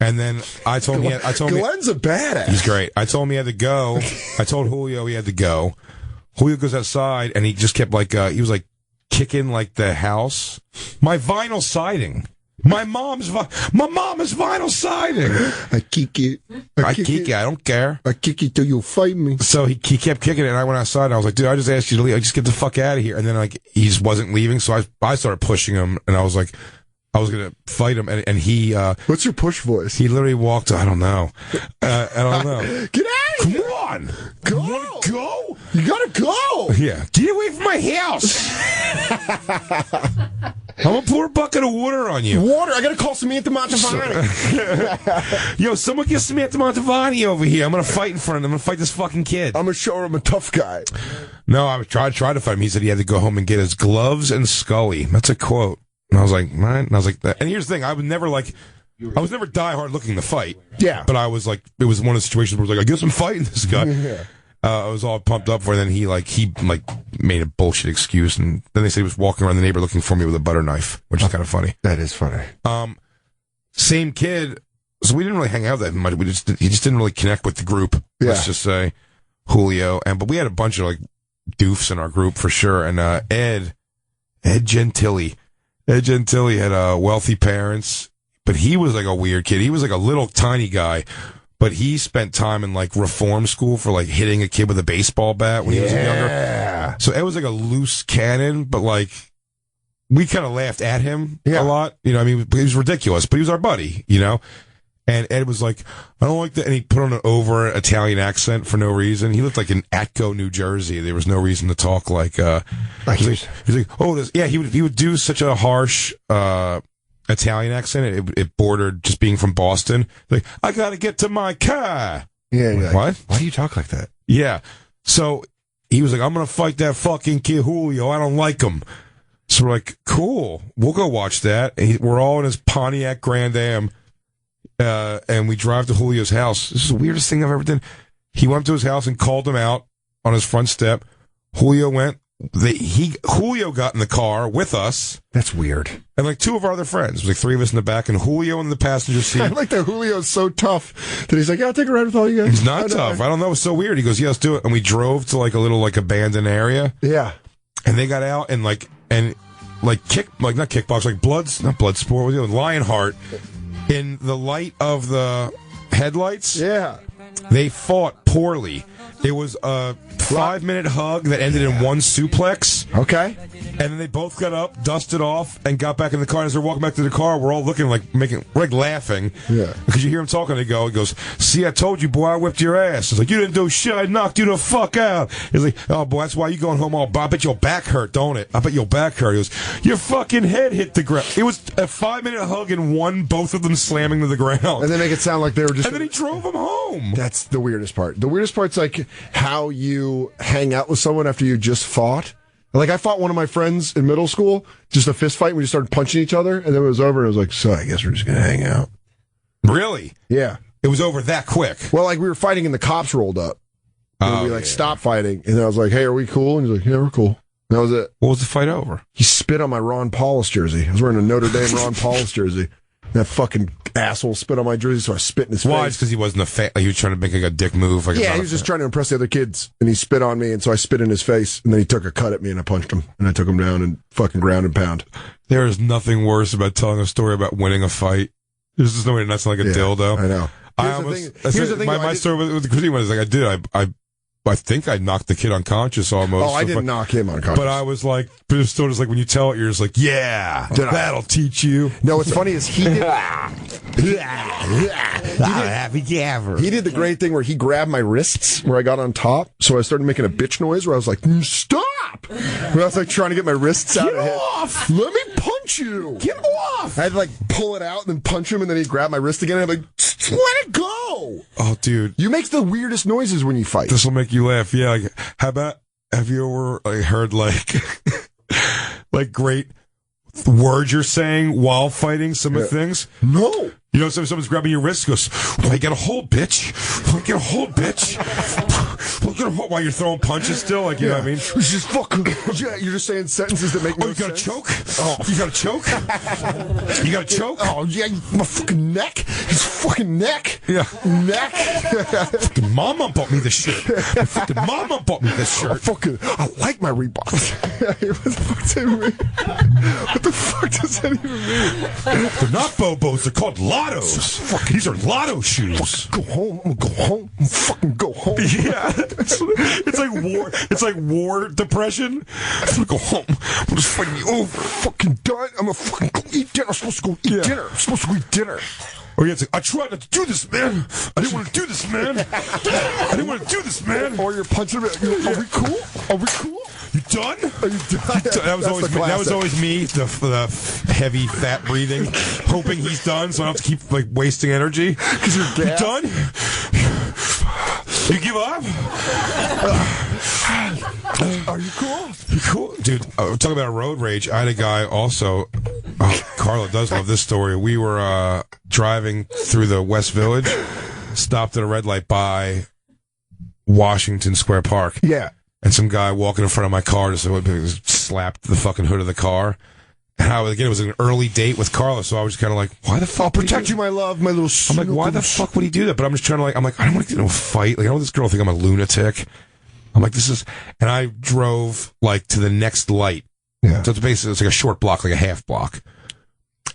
And then I told him Glenn's a badass. He's great. I told him he had to go. I told Julio he had to go. Julio goes outside and he just kept like, he was like kicking like the house. My vinyl siding. My mom's vinyl siding. I kick it. I kick it. I don't care. I kick it till you fight me. So he kept kicking it, and I went outside, and I was like, dude, I just asked you to leave. I just get the fuck out of here. And then, like, he just wasn't leaving, so I started pushing him, and I was like, I was going to fight him, and he... What's your push voice? He literally walked... I don't know. I don't know. Get out of here! Come on! Go! You want to go? You gotta go! Yeah. Get away from my house! I'm gonna pour a bucket of water on you. Water? I gotta call Samantha Montavani. Yo, someone get Samantha Montavani over here. I'm gonna fight in front of him. I'm gonna fight this fucking kid. I'm gonna show her I'm a tough guy. No, I tried to fight him. He said he had to go home and get his gloves and Scully. That's a quote. And I was like, right? And I was like, that. And here's the thing. I was never die hard looking to fight. Yeah. But I was like, it was one of the situations where I was like, I guess I'm fighting this guy. Yeah. I was all pumped up for it, and then he made a bullshit excuse, and then they said he was walking around the neighbor looking for me with a butter knife, which is kind of funny. That is funny. Same kid, so we didn't really hang out that much. He just didn't really connect with the group. Yeah. Let's just say Julio, but we had a bunch of like doofs in our group for sure. And Ed Gentili had wealthy parents, but he was like a weird kid. He was like a little tiny guy. But he spent time in, like, reform school for, like, hitting a kid with a baseball bat when he was younger. So Ed was, like, a loose cannon, but, like, we kind of laughed at him a lot. You know, I mean, he was ridiculous, but he was our buddy, you know? And Ed was like, I don't like that. And he put on an over Italian accent for no reason. He looked like in Atco, New Jersey. There was no reason to talk like, he's like, oh, he would do such a harsh, Italian accent. It bordered just being from Boston. Like, I gotta get to my car. Yeah. What? Why do you talk like that? Yeah. So he was like, I'm going to fight that fucking kid Julio. I don't like him. So we're like, cool. We'll go watch that. And we're all in his Pontiac Grand Am. And we drive to Julio's house. This is the weirdest thing I've ever done. He went to his house and called him out on his front step. Julio went. Julio got in the car with us. That's weird. And like two of our other friends, like three of us in the back, and Julio in the passenger seat. I like that Julio's so tough that he's like, yeah, I'll take a ride with all you guys. He's not tough. I don't know. It's so weird. He goes, yeah, let's do it. And we drove to like a little like abandoned area. Yeah. And they got out and not kickbox, like not blood sport, what was it? Lionheart. In the light of the headlights. Yeah. They fought poorly. It was a 5-minute hug that ended in one suplex. Okay. And then they both got up, dusted off, and got back in the car. And as they're walking back to the car, we're all looking we're laughing. Yeah. Because you hear him talking, he goes, see, I told you, boy, I whipped your ass. It's like, you didn't do shit, I knocked you the fuck out. He's like, oh, boy, that's why you going home all, I bet your back hurt, don't it? I bet your back hurt. He goes, your fucking head hit the ground. It was a 5-minute hug and both of them slamming to the ground. And they make it sound like they were just... And then he drove him home. That's the weirdest part. The weirdest part's like how you hang out with someone after you just fought. Like, I fought one of my friends in middle school, just a fist fight, and we just started punching each other, and then it was over, and I was like, so I guess we're just going to hang out. Really? Yeah. It was over that quick? Well, like, we were fighting, and the cops rolled up. And we, stopped fighting, and then I was like, hey, are we cool? And he's like, yeah, we're cool. And that was it. What was the fight over? He spit on my Ron Paulus jersey. I was wearing a Notre Dame Ron Paulus jersey. That fucking asshole spit on my jersey, so I spit in his face. Why? It's because he wasn't he was trying to make a dick move. He was just trying to impress the other kids, and he spit on me, and so I spit in his face, and then he took a cut at me, and I punched him, and I took him down and fucking ground and pound. There is nothing worse about telling a story about winning a fight. There's just no way not sound like a dildo. I know. Here's the thing. My story with the Chrissy one is like, I think I knocked the kid unconscious almost. Oh, I didn't knock him unconscious. But I was like, but it's still just like when you tell it, you're just like, yeah, that'll teach you. No, what's funny is he did. He did the great thing where he grabbed my wrists where I got on top, so I started making a bitch noise where I was like, stop! Where I was like trying to get my wrists out of it. Off! Let me punch you! Get off! I had to pull it out and then punch him, and then he grabbed my wrist again, and I'm like, let it go! Oh, dude. You make the weirdest noises when you fight. This will make you laugh. Yeah, like, how about, have you ever heard great words you're saying while fighting some of the things? No. You know, someone's grabbing your wrist, goes, well, you get a hold, bitch. Get a hold, bitch. Get a hold while you're throwing punches still, like, you know what I mean? It's just fucking, you're just saying sentences that make no sense. Oh, you gotta choke? Oh, you gotta choke? You gotta choke? Oh, yeah, my fucking neck. His fucking neck. Yeah. Neck. Fucking mama bought me this shirt. My fucking mama bought me this shirt. I like my Reeboks. What the fuck does that even mean? They're not Bobos, they're called Lottos. These are Lotto shoes. Go home. I'm gonna go home. I'm fucking go home. Yeah. It's like war. It's like war depression. I'm gonna go home. I'm just fighting you. Oh, fucking done. I'm gonna fucking go eat dinner. I'm supposed to go eat dinner. I'm supposed to go eat dinner. Or yeah, it's like, I tried not to do this, man. I didn't want to do this, man. I didn't want to do this, man. Or you're punching him. Are we cool? Are we cool? You done? Are you done? That was always me. The heavy fat breathing, hoping he's done, so I don't have to keep wasting energy. Because you're gassed. You done? You give up? Are you cool? You cool, dude? Talking about road rage. I had a guy also. Carla does love this story. We were driving through the West Village, stopped at a red light by Washington Square Park. Yeah. And some guy walking in front of my car just slapped the fucking hood of the car. And it was an early date with Carla, so I was kind of like, why the fuck? I'll protect you, my love, my little I'm like, why the fuck would he do that? But I'm just trying to I don't want to get into a fight. Like, I don't want this girl to think I'm a lunatic. I'm like, and I drove to the next light. Yeah. So it's like a short block, like a half block.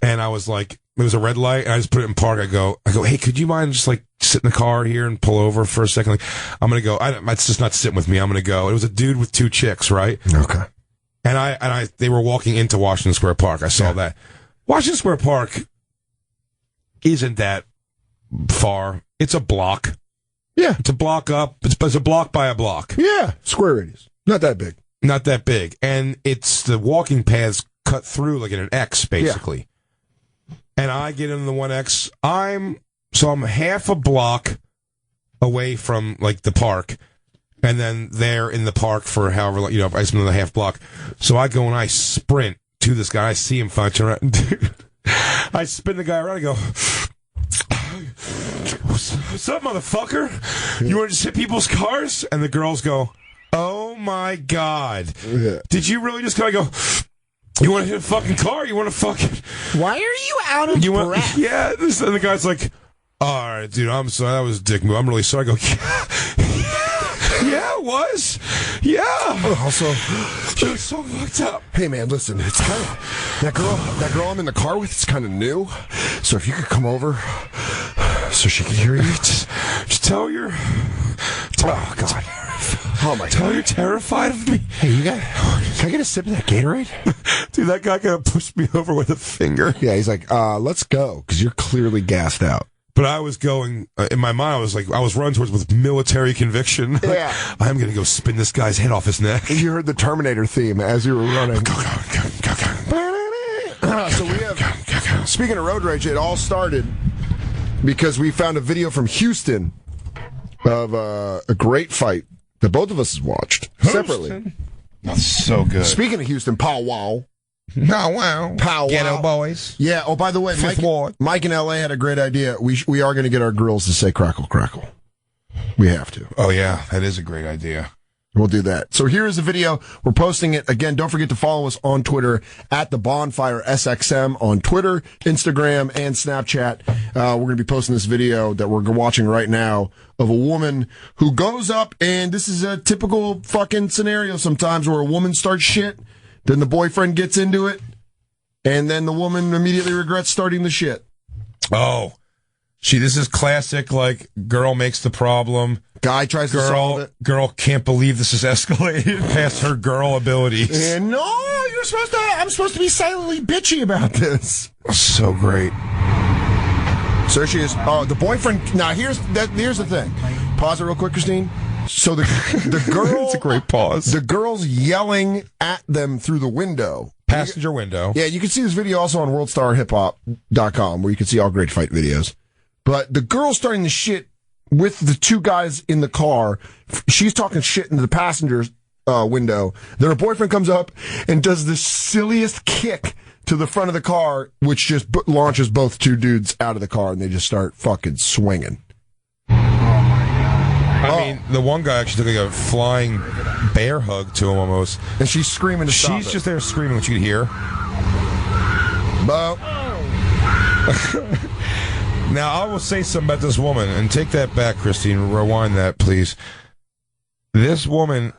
And I was like, it was a red light, and I just put it in park. I go, hey, could you mind just sit in the car here and pull over for a second? I'm gonna go. It's just not sitting with me. I'm gonna go. It was a dude with two chicks, right? Okay. And they were walking into Washington Square Park. I saw that. Washington Square Park isn't that far. It's a block. Yeah. It's a block up. It's a block by a block. Yeah. Square radius. Not that big. Not that big. And it's the walking paths cut through like in an X, basically. Yeah. And I get in the 1X. I'm half a block away from the park. And then they're in the park for however long, I spend another half block. So I go and I sprint to this guy. I see him finally turn around. Dude, I spin the guy around and go, what's up, motherfucker? You want to just hit people's cars? And the girls go, oh my God. Yeah. Did you really just kind of go, you want to hit a fucking car? You want to fucking... Why are you out of breath? Yeah. And the guy's like, all right, dude, I'm sorry. That was a dick move. I'm really sorry. I go, yeah, it was. Yeah. Also, it was so fucked up. Hey, man, listen. It's kind of that girl I'm in the car with. It's kind of new. So if you could come over, so she can hear you. Just tell her you're. Oh God. Oh my God. Tell her you're terrified of me. Hey, can I get a sip of that Gatorade? Dude, that guy kind of pushed me over with a finger. Yeah, he's like, let's go, because you're clearly gassed out. But I was going, in my mind, I was running towards with military conviction. Yeah. I'm going to go spin this guy's head off his neck. You heard the Terminator theme as you were running. Go. So we have, speaking of road rage, it all started because we found a video from Houston of a great fight that both of us has watched separately. That's so good. Speaking of Houston, powwow. Powwow. Ghetto boys. Yeah. Oh, by the way, Mike in LA had a great idea. We are going to get our girls to say crackle, crackle. We have to. Oh, yeah. That is a great idea. We'll do that. So here is the video. We're posting it. Again, don't forget to follow us on Twitter at the Bonfire SXM on Twitter, Instagram, and Snapchat. We're going to be posting this video that we're watching right now of a woman who goes up, and this is a typical fucking scenario sometimes where a woman starts shit, then the boyfriend gets into it, and then the woman immediately regrets starting the shit. Oh. This is classic, like, girl makes the problem. Guy tries to solve it. Girl can't believe this is escalated past her girl abilities. And no, I'm supposed to be silently bitchy about this. So great. So she is. Oh, the boyfriend. Now here's the thing. Pause it real quick, Christine. So the girl. It's a great pause. The girl's yelling at them through the window. Passenger window. Yeah, you can see this video also on worldstarhiphop.com where you can see all great fight videos. But the girl's starting the shit with the two guys in the car. She's talking shit into the passenger's window. Then her boyfriend comes up and does the silliest kick to the front of the car, which just launches both two dudes out of the car, and they just start fucking swinging. I mean, the one guy actually took like a flying bear hug to him almost. And she's screaming to stop She's just there screaming, what you could hear. Bo. Now, I will say something about this woman, and take that back, Christine. Rewind that, please. This woman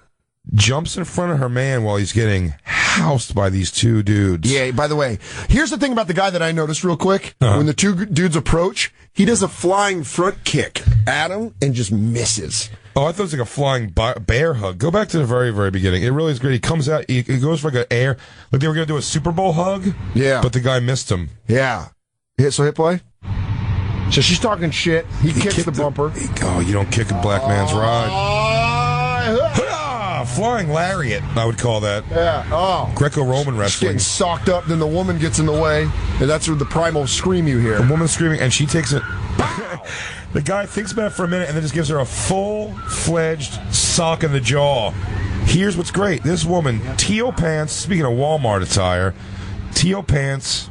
jumps in front of her man while he's getting housed by these two dudes. Yeah, by the way, here's the thing about the guy that I noticed real quick. When the two dudes approach, he does a flying front kick at him and just misses. Oh, I thought it was like a flying bear hug. Go back to the very, very beginning. It really is great. He comes out, he goes for like an air, like they were going to do a Super Bowl hug. Yeah. But the guy missed him. Yeah. So hit play. So she's talking shit. He kicks the bumper. You don't kick a black man's ride. Flying lariat, I would call that. Yeah. Oh. Greco-Roman wrestling. She's getting socked up, then the woman gets in the way, and that's where the primal scream you hear. The woman screaming, and she takes it. The guy thinks about it for a minute, and then just gives her a full-fledged sock in the jaw. Here's what's great. This woman, teal pants, speaking of Walmart attire, teal pants,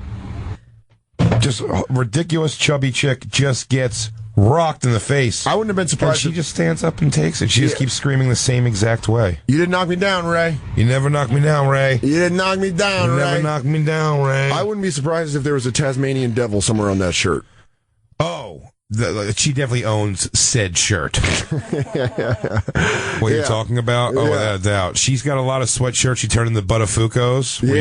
just a ridiculous chubby chick, just gets rocked in the face. I wouldn't have been surprised. And she just stands up and takes it. She just keeps screaming the same exact way. You didn't knock me down, Ray. You never knocked me down, Ray. You didn't knock me down, Ray. You never knocked me down, Ray. I wouldn't be surprised if there was a Tasmanian devil somewhere on that shirt. Oh. She definitely owns said shirt. What you're talking about? Oh, without a doubt. She's got a lot of sweatshirts she turned into Buttafuoco's, where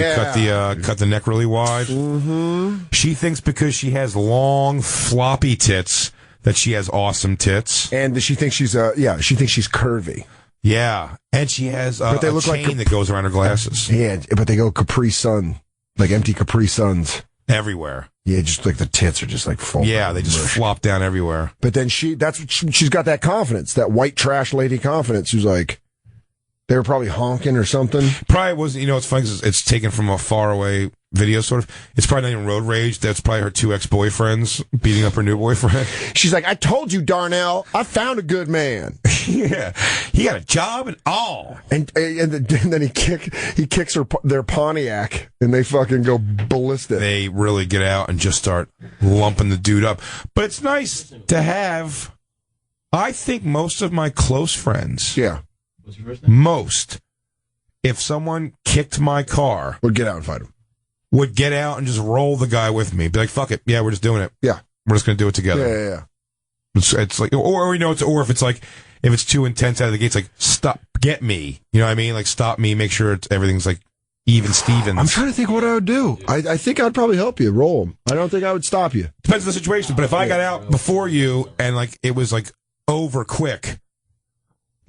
you cut the neck really wide. Mm-hmm. She thinks because she has long, floppy tits that she has awesome tits. And she thinks she's she thinks she's curvy. Yeah. And she has a chain that goes around her glasses. Yeah, but they go Capri Sun, like empty Capri Suns. Everywhere. Yeah, just like the tits are just like full. Yeah, they just flop down everywhere. But then she's got that confidence, that white trash lady confidence, who's like, they were probably honking or something. Probably wasn't, it's funny because it's taken from a faraway video, sort of. It's probably not even road rage. That's probably her two ex-boyfriends beating up her new boyfriend. She's like, I told you, Darnell, I found a good man. Yeah, he got a job and all. And then he kicks their Pontiac, and they fucking go ballistic. They really get out and just start lumping the dude up. But it's nice to have. I think most of my close friends. Yeah. What's your first name? Most. If someone kicked my car, would get out and fight him. Would get out and just roll the guy with me. Be like, fuck it. Yeah, we're just doing it. Yeah. We're just going to do it together. Yeah. It's like, or if it's like, if it's too intense out of the gates, like, stop, get me. You know what I mean? Like, stop me, make sure everything's like even Stevens. I'm trying to think what I would do. I think I'd probably help you roll him. I don't think I would stop you. Depends on the situation. But if I got out before you and like it was like over quick,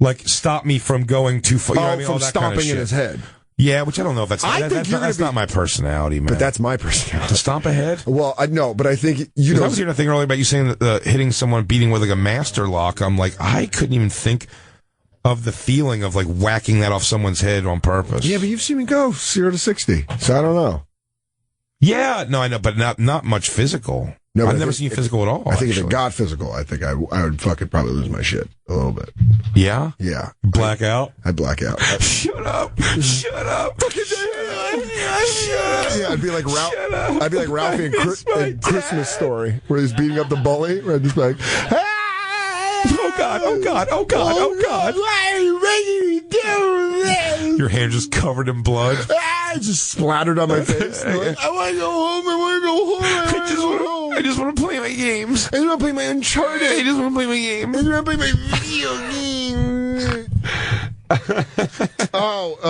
like stop me from going too far. You know what I mean? From all that stomping kind of shit. in his head. Yeah, which I don't know if that's. That's not my personality, man. But that's my personality. To stomp ahead? Well, I know, but I think you know. I was hearing a thing earlier about you saying that hitting someone, beating with like a master lock. I'm like, I couldn't even think of the feeling of like whacking that off someone's head on purpose. Yeah, but you've seen me go 0 to 60, so I don't know. Yeah, no, I know, but not much physical. No, I've never seen you physical at all. I think if actually. it got physical, I think I would fucking probably lose my shit a little bit. Yeah? Yeah. Black out? I'd black out. Shut up. Shut up. Yeah, I'd be like Ralphie in Christmas Story, where he's beating up the bully. Where I'd just be like, oh God, oh God, oh God, oh God. Why are you making me do this? Your hand just covered in blood. Just splattered on my face. Like, I want to go home. I want to go home. I just want to play my games. I just want to play my Uncharted. I just want to play my games. I just want to play my video game.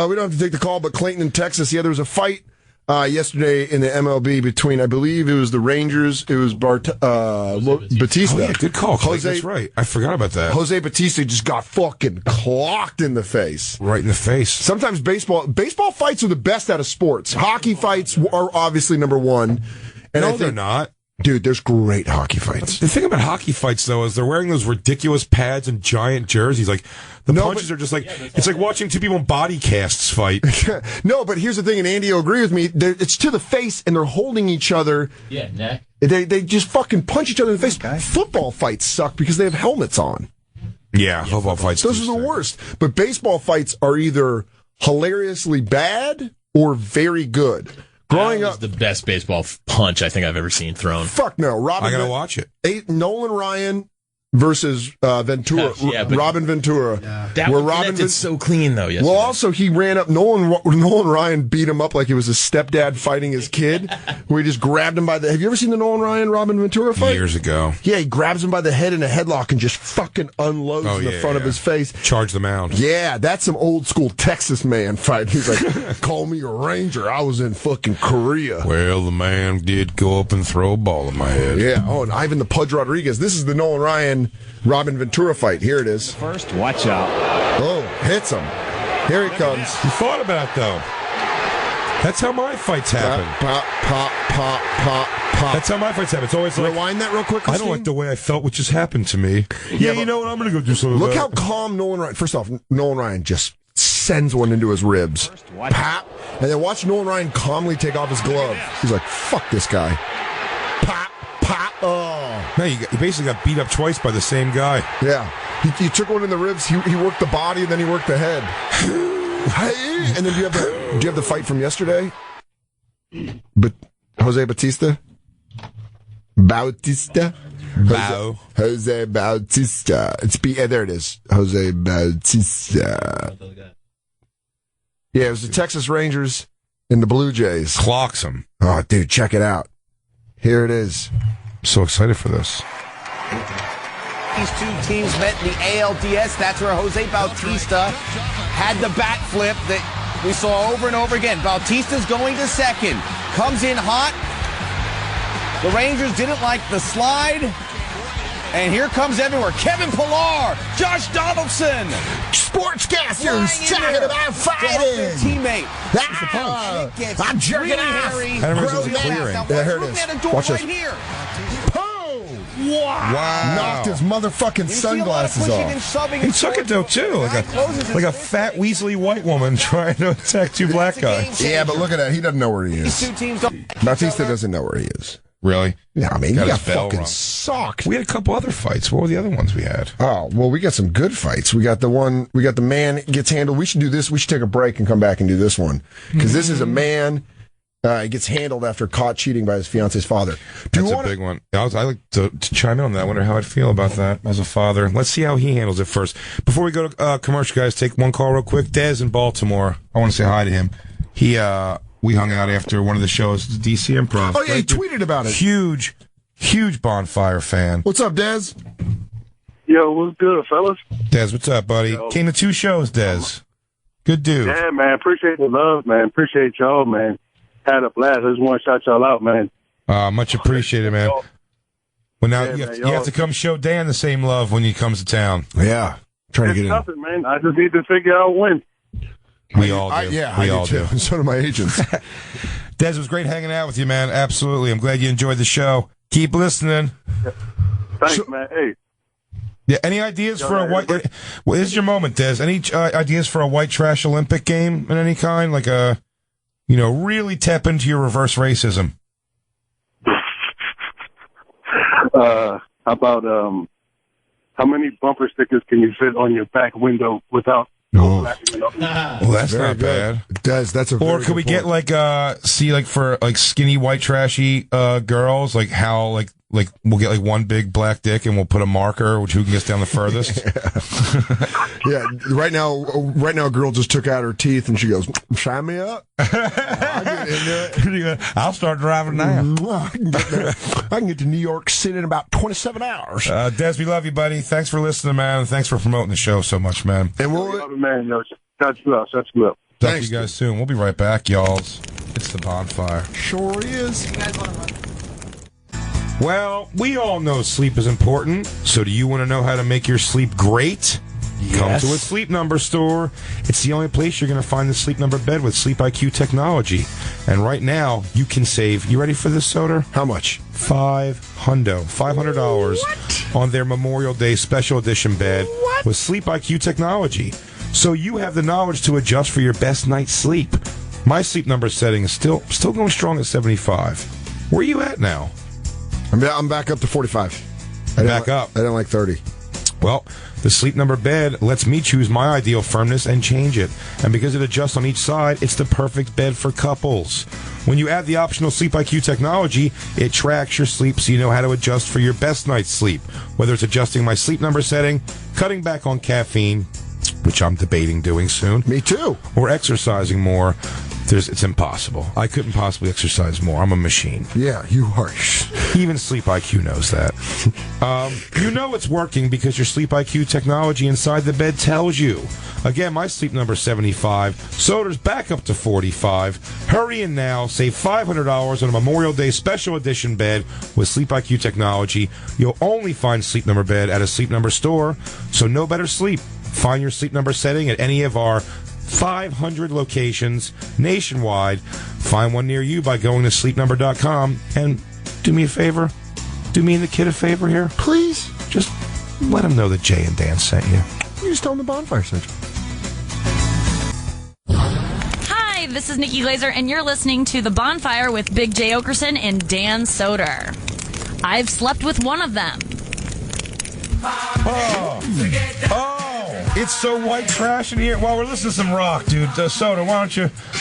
We don't have to take the call, but Clayton in Texas. Yeah, there was a fight yesterday in the MLB between, I believe it was the Rangers. It was Bautista. Oh, yeah, good call. That's right. I forgot about that. Jose Bautista just got fucking clocked in the face. Right in the face. Sometimes baseball fights are the best out of sports. Hockey fights are obviously number one. And no, they're not. Dude, there's great hockey fights. The thing about hockey fights, though, is they're wearing those ridiculous pads and giant jerseys. Like, punches are just like, it's like watching two people in body casts fight. No, but here's the thing, and Andy will agree with me. It's to the face, and they're holding each other. Yeah, neck. They just fucking punch each other in the face. Football fights suck because they have helmets on. Yeah, football fights. Those are the worst. But baseball fights are either hilariously bad or very good. Growing up, the best baseball punch I think I've ever seen thrown. Fuck no, I gotta watch it. Nolan Ryan versus Ventura. Robin Ventura. That where was Robin so clean though. Yesterday. Well, also he ran up. Nolan Ryan beat him up like it was his stepdad fighting his kid. Where he just grabbed him by the. Have you ever seen the Nolan Ryan Robin Ventura fight? Years ago. Yeah, he grabs him by the head in a headlock and just fucking unloads in the front of his face. Charge the mound. Yeah, that's some old school Texas man fight. He's like, call me a Ranger. I was in fucking Korea. Well, the man did go up and throw a ball in my head. Yeah. Oh, and Ivan the Pudge Rodriguez. This is the Nolan Ryan Robin Ventura fight. Here it is. First, watch out. Oh, hits him. Here he comes. You thought about it, though. That's how my fights happen. Pop, pop, pop, pop, pop. That's how my fights happen. It's always like... Rewind that real quick, Christine? I don't like the way I felt what just happened to me. Yeah, you know what? I'm going to go do something Look about how calm Nolan Ryan... First off, Nolan Ryan just sends one into his ribs. Pop. And then watch Nolan Ryan calmly take off his glove. He's like, fuck this guy. Pop, pop. Oh. No, you basically got beat up twice by the same guy. Yeah. He took one in the ribs. He worked the body, and then he worked the head. And then do you have the fight from yesterday? But Jose Bautista? Bautista? Jose Bautista. There it is. Jose Bautista. Yeah, it was the Texas Rangers and the Blue Jays. Clocks him. Oh, dude, check it out. Here it is. I'm so excited for this. These two teams met in the ALDS. That's where Jose Bautista had the backflip that we saw over and over again. Bautista's going to second. Comes in hot. The Rangers didn't like the slide. And here comes everywhere. Kevin Pillar, Josh Donaldson. Sportscasters talking about fighting. Teammate. I'm jerking off. Yeah, here it is. Watch this. Here. Wow. Knocked his motherfucking sunglasses off. He took it, though, too. Like a fat, weaselly white woman trying to attack two black guys. Yeah, but look at that. He doesn't know where he is. Bautista doesn't know where he is. Really? Yeah, I mean, you got his bell fucking rung. socked. We had a couple other fights. What were the other ones we had? Oh, well, we got some good fights. We got the man gets handled. We should do this. We should take a break and come back and do this one. Because this is a man, gets handled after caught cheating by his fiance's father. That's a big one. I like to chime in on that. I wonder how I'd feel about that as a father. Let's see how he handles it first. Before we go to commercial, guys, take one call real quick. Des in Baltimore. I want to say hi to him. We hung out after one of the shows, the DC Improv. Oh, yeah, he tweeted about it. Huge Bonfire fan. What's up, Des? Yo, what's good, fellas? Des, what's up, buddy? Yo. Came to 2 shows, Des. Good dude. Yeah, man. Appreciate the love, man. Appreciate y'all, man. Had a blast. I just want to shout y'all out, man. Much appreciated, man. Well, now Yeah, you man, have to come show Dan the same love when he comes to town. Yeah. Trying to get It's in. nothing, man. I just need to figure out when. We all do. I all do too. So do my agents. Des, it was great hanging out with you, man. Absolutely. I'm glad you enjoyed the show. Keep listening. Thanks, man. Hey. Yeah. Any ideas for a white? Well, this is your moment, Des. Any ideas for a white trash Olympic game in any kind? Like really tap into your reverse racism. How about how many bumper stickers can you fit on your back window without? Well, that's not bad. That's a. Or could we get for skinny white trashy girls, like how like we'll get one big black dick and we'll put a marker which who can get down the furthest. Yeah. Right now, a girl just took out her teeth and she goes, "Sign me up." I'll start driving now. I can get to New York City in about 27 hours. Des, we love you, buddy. Thanks for listening, man. And thanks for promoting the show so much, man. And we'll, man, yo, shut you up. Talk to you guys soon. We'll be right back, y'all. It's the Bonfire. Sure is. Well, we all know sleep is important. So do you want to know how to make your sleep great? Yes. Come to a Sleep Number store. It's the only place you're going to find the Sleep Number bed with Sleep IQ technology. And right now, you can save. You ready for this, Soder? How much? $500 on their Memorial Day special edition bed with Sleep IQ technology. So you have the knowledge to adjust for your best night's sleep. My Sleep Number setting is still going strong at 75. Where are you at now? I'm back up to 45. Back up. I didn't like 30. Well, the Sleep Number bed lets me choose my ideal firmness and change it. And because it adjusts on each side, it's the perfect bed for couples. When you add the optional Sleep IQ technology, it tracks your sleep so you know how to adjust for your best night's sleep. Whether it's adjusting my Sleep Number setting, cutting back on caffeine, which I'm debating doing soon. Me too. Or exercising more. It's impossible. I couldn't possibly exercise more. I'm a machine. Yeah, you are. Even Sleep IQ knows that. You know it's working because your Sleep IQ technology inside the bed tells you. Again, my Sleep Number 75. Soder's back up to 45. Hurry in now. Save $500 on a Memorial Day special edition bed with Sleep IQ technology. You'll only find Sleep Number bed at a Sleep Number store. So no better sleep. Find your Sleep Number setting at any of our 500 locations nationwide. Find one near you by going to sleepnumber.com. And do me a favor. Do me and the kid a favor here. Please. Just let him know that Jay and Dan sent you. You just tell him the Bonfire sent you. Hi, this is Nikki Glazer, and you're listening to The Bonfire with Big J. Oakerson and Dan Soder. I've slept with one of them. It's so white trash in here. Well, we're listening to some rock, dude. Soder, why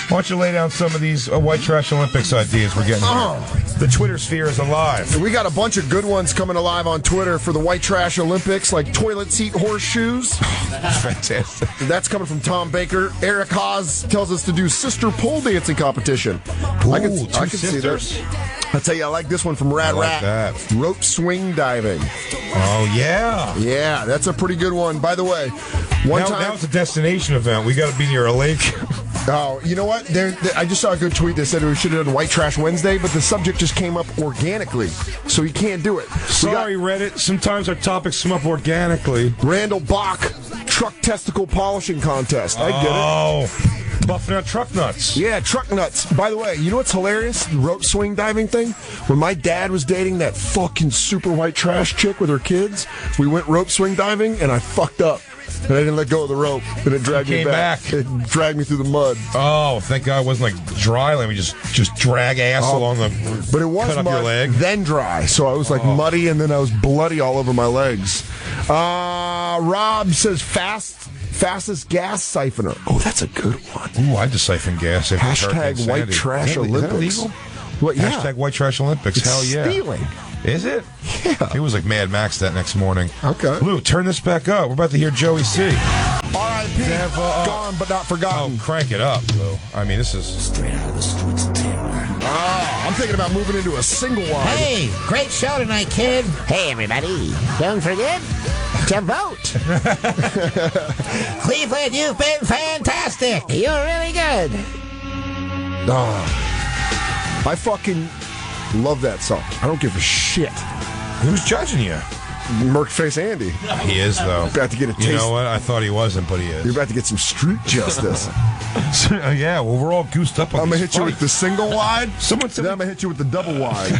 don't you lay down some of these white trash Olympics ideas we're getting here? The Twitter sphere is alive. We got a bunch of good ones coming alive on Twitter for the white trash Olympics, like toilet seat horseshoes. That's fantastic. That's coming from Tom Baker. Eric Haas tells us to do sister pole dancing competition. Ooh, I can sisters? see that. I'll tell you, I like this one from Rad like Rat. that. Rope swing diving. Oh, yeah. Yeah, that's a pretty good one. By the way, now it's a destination event. We got to be near a lake. Oh, you know what? I just saw a good tweet that said we should have done White Trash Wednesday, but the subject just came up organically, so you can't do it. Sorry, Reddit. Sometimes our topics come up organically. Randall Bach, truck testicle polishing contest. I get it. Oh, buffing out truck nuts. Yeah, truck nuts. By the way, you know what's hilarious? The rope swing diving thing? When my dad was dating that fucking super white trash chick with her kids, we went rope swing diving, and I fucked up. and I didn't let go of the rope, and it dragged me back. It dragged me through the mud. Oh, thank God it wasn't like dry. Let me just drag ass along the. But it was cut up mud, your leg. then dry, so I was like muddy, and then I was bloody all over my legs. Rob says fastest gas siphoner. Oh, that's a good one. Ooh, I just siphon gas. Hashtag white trash Olympics. Is that illegal? What, yeah. Hashtag white trash Olympics. It's Hell yeah. stealing. Is it? Yeah. It was like Mad Max that next morning. Okay. Lou, turn this back up. We're about to hear Joey C. R.I.P. Gone but not forgotten. Oh, crank it up, Lou. I mean, this is straight out of the streets of terror. I'm thinking about moving into a single wide. Hey, great show tonight, kid. Hey, everybody. Don't forget to vote. Cleveland, you've been fantastic. You're really good. I fucking love that song. I don't give a shit. Who's judging you? Merkface Andy. He is, though. About to get a taste. You know what? I thought he wasn't, but he is. You're about to get some street justice. Yeah, well, we're all goosed up on I'm going to these hit you with the single wide. Someone said then I'm going to hit you with the double wide.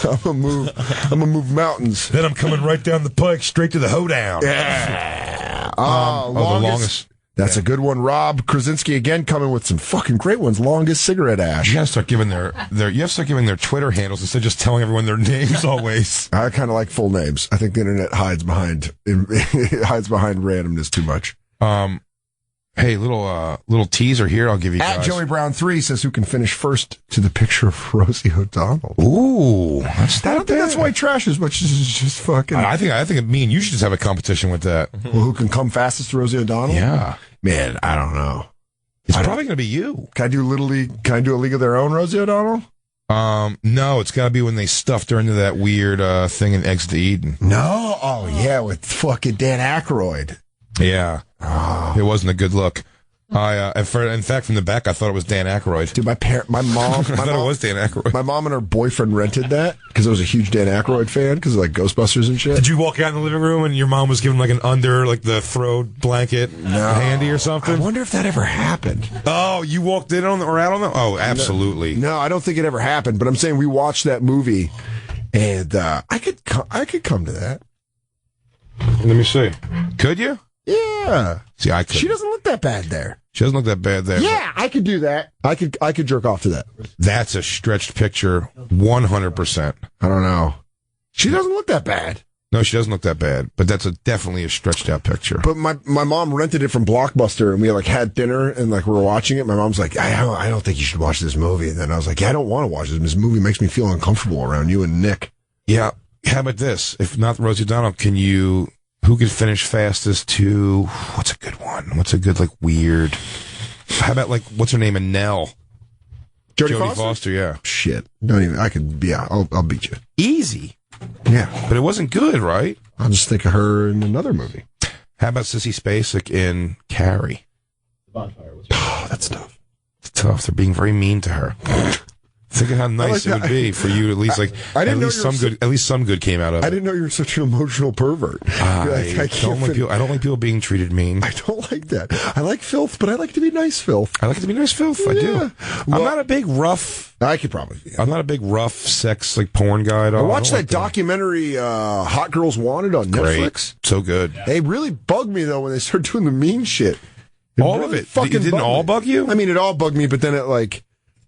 I'm going to move mountains. Then I'm coming right down the pike, straight to the hoedown. Yeah. The longest. That's a good one. Rob Krasinski again coming with some fucking great ones. Longest cigarette ash. You gotta start giving their Twitter handles instead of just telling everyone their names always. I kind of like full names. I think the internet hides behind randomness too much. Hey, little teaser here. I'll give you guys. At Joey Brown 3 says who can finish first to the picture of Rosie O'Donnell. Ooh, I don't think that's white trash as much as it's just fucking. I think me and you should just have a competition with that. Well, who can come fastest to Rosie O'Donnell? Yeah, man, I don't know. It's probably going to be you. Can I do Little League? Can I do a League of Their Own, Rosie O'Donnell? No, it's got to be when they stuffed her into that weird thing in Exit to Eden. No, oh yeah, with fucking Dan Aykroyd. Yeah, it wasn't a good look. In fact, from the back, I thought it was Dan Aykroyd. Dude, my mom, I thought it was Dan Aykroyd. My mom and her boyfriend rented that because I was a huge Dan Aykroyd fan because of like Ghostbusters and shit. Did you walk out in the living room and your mom was giving like an under, like the throw blanket handy or something? I wonder if that ever happened. Oh, you walked in on or out on them? Oh, absolutely. No, I don't think it ever happened. But I'm saying we watched that movie, and I could come to that. Let me see. Could you? Yeah. See, I could. She doesn't look that bad there. She doesn't look that bad there. Yeah, I could do that. I could jerk off to that. That's a stretched picture, 100%. I don't know. She doesn't look that bad. No, she doesn't look that bad, but that's definitely a stretched out picture. But my mom rented it from Blockbuster, and we like had dinner, and like we were watching it. My mom's like, I don't think you should watch this movie. And then I was like, yeah, I don't want to watch this. This movie makes me feel uncomfortable around you and Nick. Yeah. How about this? If not Rosie O'Donnell, who could finish fastest to, what's a good one? What's a good, like, weird, how about, like, what's her name, Nell? Jodie Foster, yeah. Shit. Don't even, I'll beat you. Easy. Yeah. But it wasn't good, right? I'll just think of her in another movie. How about Sissy Spacek in Carrie? Bonfire. Oh, that's tough. It's tough. They're being very mean to her. Think of how nice it would be for you to at least at least some good came out of it. I didn't know you were such an emotional pervert. I don't like people being treated mean. I don't like that. I like filth, but I like to be nice filth. I like to be nice filth. I do. Well, I'm not a big rough. I could probably be. I'm not a big rough sex like porn guy at all. I watched that documentary, Hot Girls Wanted on Netflix. So good. They really bugged me though when they started doing the mean shit. All of it. It didn't all bug you? I mean, it all bugged me, but then it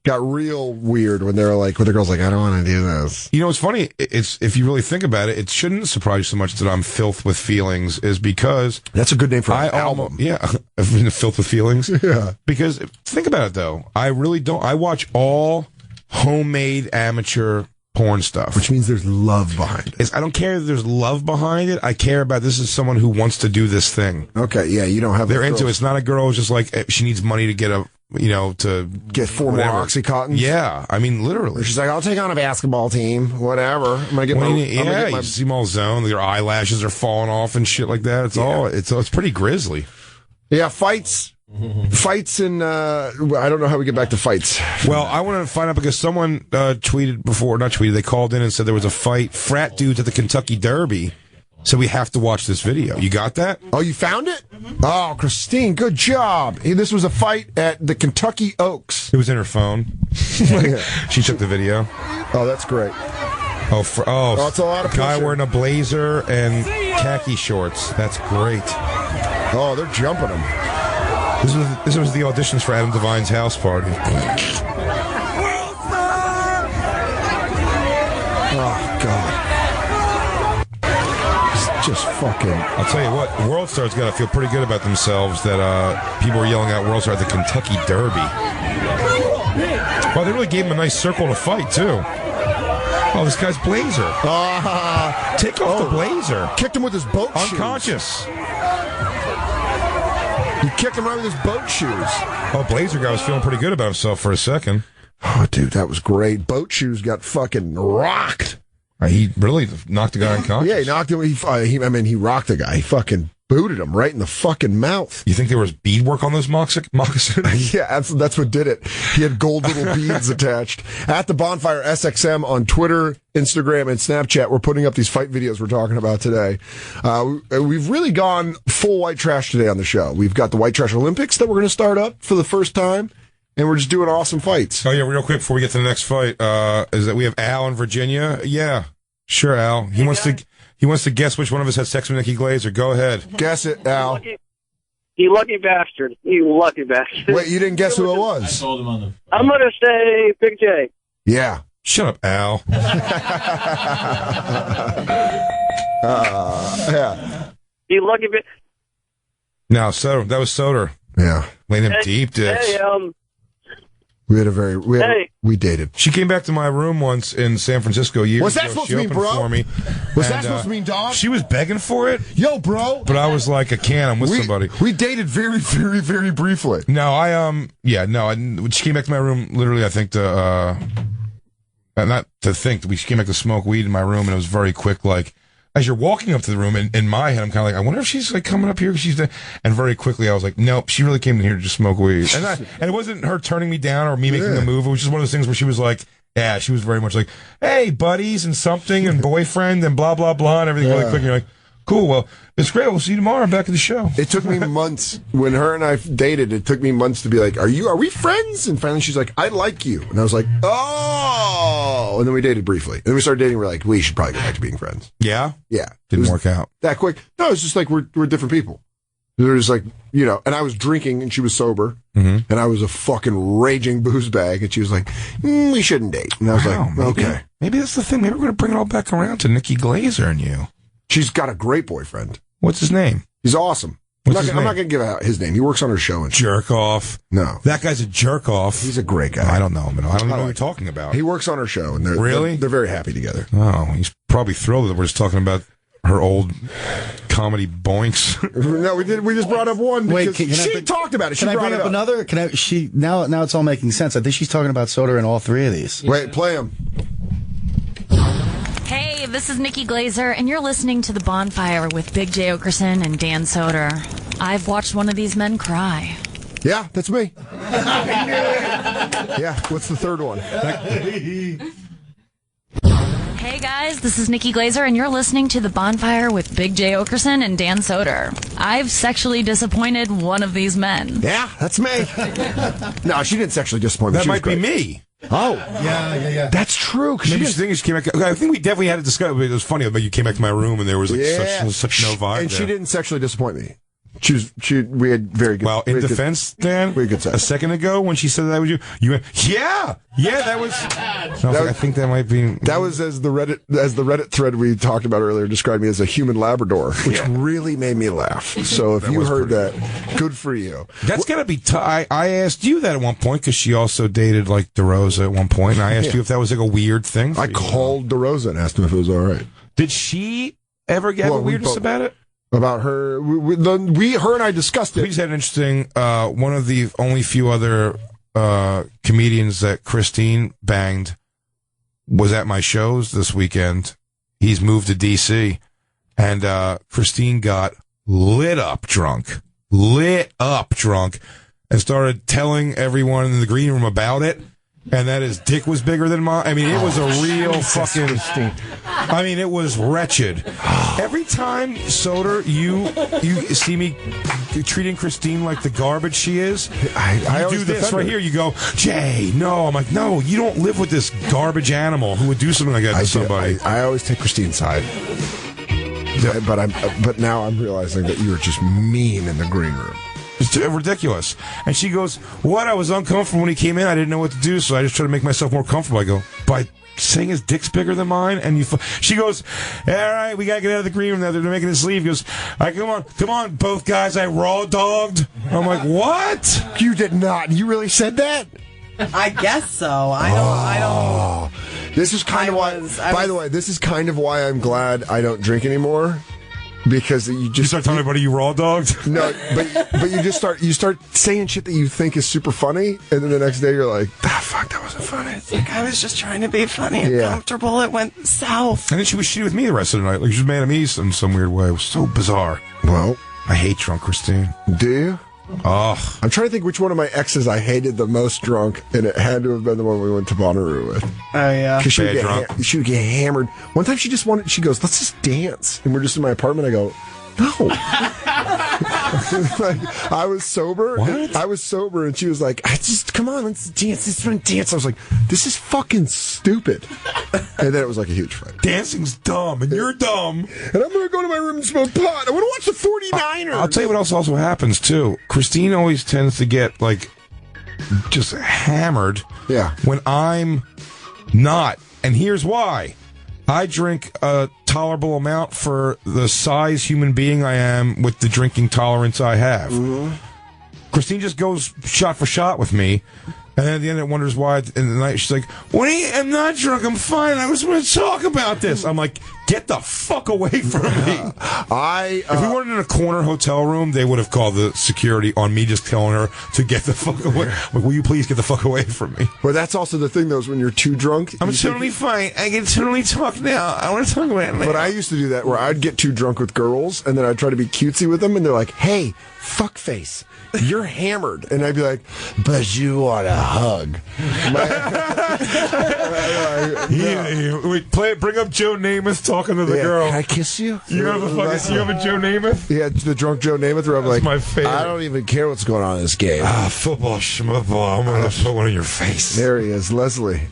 got real weird when they're like, when the girl's like, I don't want to do this. You know, it's funny. It's if you really think about it, it shouldn't surprise you so much that I'm filth with feelings, is because that's a good name for an album. Filth with feelings. Yeah, because think about it though. I really don't. I watch all homemade amateur porn stuff, which means there's love behind it. I don't care if there's love behind it. I care about this is someone who wants to do this thing. Okay, yeah, you don't have. They're into it. It's not a girl who's just like she needs money to get to get 4 more Oxycontins. Yeah, I mean literally. She's like, I'll take on a basketball team, whatever. I'm gonna get you see them all zoned. Their eyelashes are falling off and shit like that. It's pretty grisly. Yeah, fights and I don't know how we get back to fights. Well, I want to find out because someone they called in and said there was a fight, frat dudes at the Kentucky Derby. So we have to watch this video. You got that? Oh, you found it? Oh, Christine, good job. Hey, this was a fight at the Kentucky Oaks. It was in her phone. She took the video. Oh, that's great. It's a lot of guy wearing a blazer and khaki shorts. That's great. Oh, they're jumping them. This was the auditions for Adam Devine's house party. Oh, God. It's just fucking... I'll tell you what, World Star's got to feel pretty good about themselves that people were yelling out World Star at the Kentucky Derby. Well, they really gave him a nice circle to fight, too. Oh, this guy's blazer. Take off the blazer. Kicked him with his boat shoes. Unconscious. He kicked him right with his boat shoes. Oh, blazer guy was feeling pretty good about himself for a second. Oh, dude, that was great. Boat shoes got fucking rocked. He really knocked the guy unconscious. Yeah, he knocked him. He rocked the guy. He fucking booted him right in the fucking mouth. You think there was beadwork on those moccasins? Yeah, absolutely. That's what did it. He had gold little beads attached. At the Bonfire SXM on Twitter, Instagram, and Snapchat, we're putting up these fight videos we're talking about today. We've really gone full white trash today on the show. We've got the White Trash Olympics that we're going to start up for the first time, and we're just doing awesome fights. Oh, yeah, real quick before we get to the next fight, is that we have Al in Virginia. Yeah, sure, Al. He wants to guess which one of us had sex with Nikki Glazer. Go ahead. Guess it, Al. You lucky bastard. You lucky bastard. Wait, you didn't guess who it was? I told him on the... I'm going to say Big J. Yeah. Shut up, Al. Yeah. You lucky bastard. No, Soder. That was Soder. Yeah. Laying him deep dicks. Hey, we dated. She came back to my room once in San Francisco years ago. What's that supposed to mean, bro? For me. What's that supposed to mean, dog? She was begging for it. Yo, bro. But I was like, I can't. I'm with somebody. We dated very, very, very briefly. No, she came back to my room, literally, I think, not to think, she came back to smoke weed in my room, and it was very quick, like, as you're walking up to the room, in my head, I'm kind of like, I wonder if she's like coming up here. And very quickly, I was like, nope, she really came in here to just smoke weed. And it wasn't her turning me down or me making a move. It was just one of those things where she was like, yeah, she was very much like, hey, buddies and something and boyfriend and blah, blah, blah and everything really quick. And you're like, cool, well, it's great. We'll see you tomorrow. I'm back at the show. It took me months. When her and I dated, it took me months to be like, are we friends? And finally she's like, I like you. And I was like, oh. And then we dated briefly. And then we started dating. We're like, we should probably go back to being friends. Yeah? Yeah. Didn't work out. That quick. No, it's just like we're different people. They're just like, and I was drinking and she was sober. And I was a fucking raging booze bag. And she was like, we shouldn't date. And I was like, okay. Maybe that's the thing. Maybe we're going to bring it all back around to Nikki Glazer and you. She's got a great boyfriend. What's his name? He's awesome. I'm not going to give out his name. He works on her show. And jerk off. No. That guy's a jerk off. He's a great guy. I don't know him at all. I don't know what you're talking about. He works on her show. And they're very happy together. Oh, he's probably thrilled that we're just talking about her old comedy boinks. No, we just brought up one. Wait, she talked about it. Can I bring up another? Now it's all making sense. I think she's talking about Soder in all three of these. Wait, play him. Hey, this is Nikki Glazer, and you're listening to The Bonfire with Big J. Oakerson and Dan Soder. I've watched one of these men cry. Yeah, that's me. Yeah, what's the third one? Hey guys, this is Nikki Glazer, and you're listening to The Bonfire with Big J. Oakerson and Dan Soder. I've sexually disappointed one of these men. Yeah, that's me. No, she didn't sexually disappoint me. That might be me. Oh. Yeah. That's true. Maybe she came back. I think we definitely had a discussion. It was funny, but you came back to my room and there was like such no vibe. And there. she didn't sexually disappoint me. We had very good. Well, in defense, Dan, we had good sex. A second ago when she said that was you went, yeah, that was. I think that might be. That was as the Reddit thread we talked about earlier described me as a human Labrador, which really made me laugh. So if you heard that, good for you. That's gotta be. I asked you that at one point because she also dated like DeRosa at one point, and I asked you if that was like a weird thing. I called DeRosa and asked him if it was all right. Did she ever get a weirdness about it? About her, her and I discussed it. We just had an interesting, one of the only few other comedians that Christine banged was at my shows this weekend. He's moved to D.C., and Christine got lit up drunk, and started telling everyone in the green room about it. And that his dick was bigger than mine. I mean, it was a real fucking. I mean, it was wretched. Every time, Soder, you see me treating Christine like the garbage she is. I do this right here. You go, Jay, no. I'm like, no, you don't live with this garbage animal who would do something like that to somebody. I always take Christine's side. But now I'm realizing that you were just mean in the green room. It's ridiculous. And she goes, what? I was uncomfortable when he came in. I didn't know what to do, so I just tried to make myself more comfortable. I go, by saying his dick's bigger than mine? And she goes, all right, we got to get out of the green room now. They're making us leave. He goes, all right, come on, both guys. I raw dogged. I'm like, what? You did not. You really said that? I guess so. I don't. This is kind of why. By the way, this is kind of why I'm glad I don't drink anymore. Because you start telling everybody you raw dogged? No, but you start saying shit that you think is super funny, and then the next day you're like, fuck, that wasn't funny. It's like I was just trying to be funny and comfortable. It went south. And then she was shitty with me the rest of the night. Like she was mad at me in some weird way. It was so bizarre. Well, I hate drunk Christine. Do you? Oh, I'm trying to think which one of my exes I hated the most drunk, and it had to have been the one we went to Bonnaroo with. Oh, yeah. Because she would get hammered. One time she goes, let's just dance. And we're just in my apartment. I go, no. Like, I was sober. What? I was sober, and she was like, come on, let's dance. Let's run dance. I was like, this is fucking stupid. And then it was like a huge fight. Dancing's dumb, and you're dumb. And I'm going to go to my room and smoke pot. I want to watch the 49ers. I'll tell you what else also happens, too. Christine always tends to get, like, just hammered when I'm not. And here's why. I drink a tolerable amount for the size human being I am with the drinking tolerance I have. Mm-hmm. Christine just goes shot for shot with me, and then at the end it wonders why in the night she's like, I'm not drunk, I'm fine, I just want to talk about this. I'm like, get the fuck away from me. If we weren't in a corner hotel room, they would have called the security on me just telling her to get the fuck away. Like, will you please get the fuck away from me? Well, that's also the thing, though, is when you're too drunk. I'm totally fine. I can totally talk now. I want to talk about it now. But I used to do that where I'd get too drunk with girls, and then I'd try to be cutesy with them, and they're like, hey, fuckface, you're hammered. And I'd be like, but you want a hug. Wait, bring up Joe Namath talking to the girl. Can I kiss you? You have a Joe Namath? Yeah, the drunk Joe Namath where I'm like, my favorite. I don't even care what's going on in this game. Football, schmutball. I'm going to put one in your face. There he is, Leslie.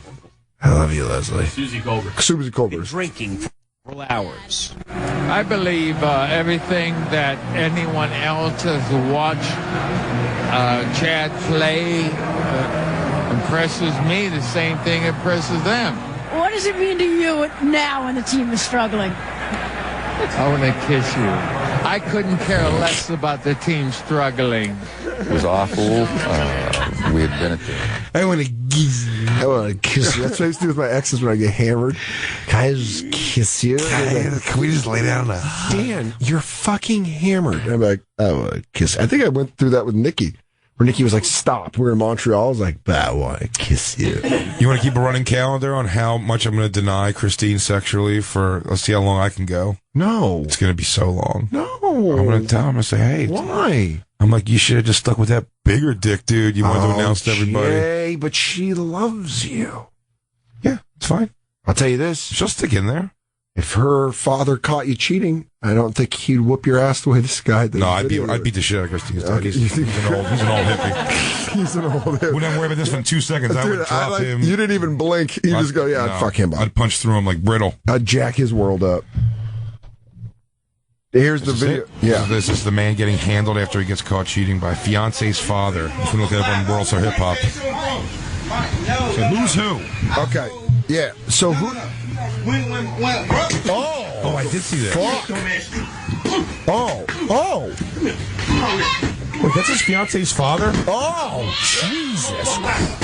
I love you, Leslie. Susie Colbert. Susie Colbert. Drinking for several hours. I believe everything that anyone else has watched Chad play impresses me. The same thing impresses them. What does it mean to you now when the team is struggling? I want to kiss you. I couldn't care less about the team struggling. It was awful. We had been at the... I want to kiss you. I want to kiss you. That's what I used to do with my exes when I get hammered. Can I just kiss you? Can we just lay down now? Dan, you're fucking hammered. And I'm like, I want to kiss you. I think I went through that with Nikki. Where Nikki was like, stop. We were in Montreal. I was like, but I want to kiss you. You want to keep a running calendar on how much I'm going to deny Christine sexually for, let's see how long I can go? No. It's going to be so long. No. I'm going to tell him, I'm going to say, hey. Why? I'm like, you should have just stuck with that bigger dick, dude. You wanted to announce to everybody. Jay, but she loves you. Yeah, it's fine. I'll tell you this. She'll stick in there. If her father caught you cheating, I don't think he'd whoop your ass the way this guy did. No, I'd beat the shit out of Christine's dad. He's an old hippie. He's an old hippie. We didn't worry about this for 2 seconds. I would drop him. You didn't even blink. You just go, I'd fuck him up. I'd punch through him like brittle. I'd jack his world up. Here's the video. Yeah. This is the man getting handled after he gets caught cheating by fiance's father. You can look it up on World Star Hip Hop. So who's who? Okay. Yeah. So who? Oh, I did see that. Fuck. Oh. Wait, that's his fiance's father? Oh, Jesus.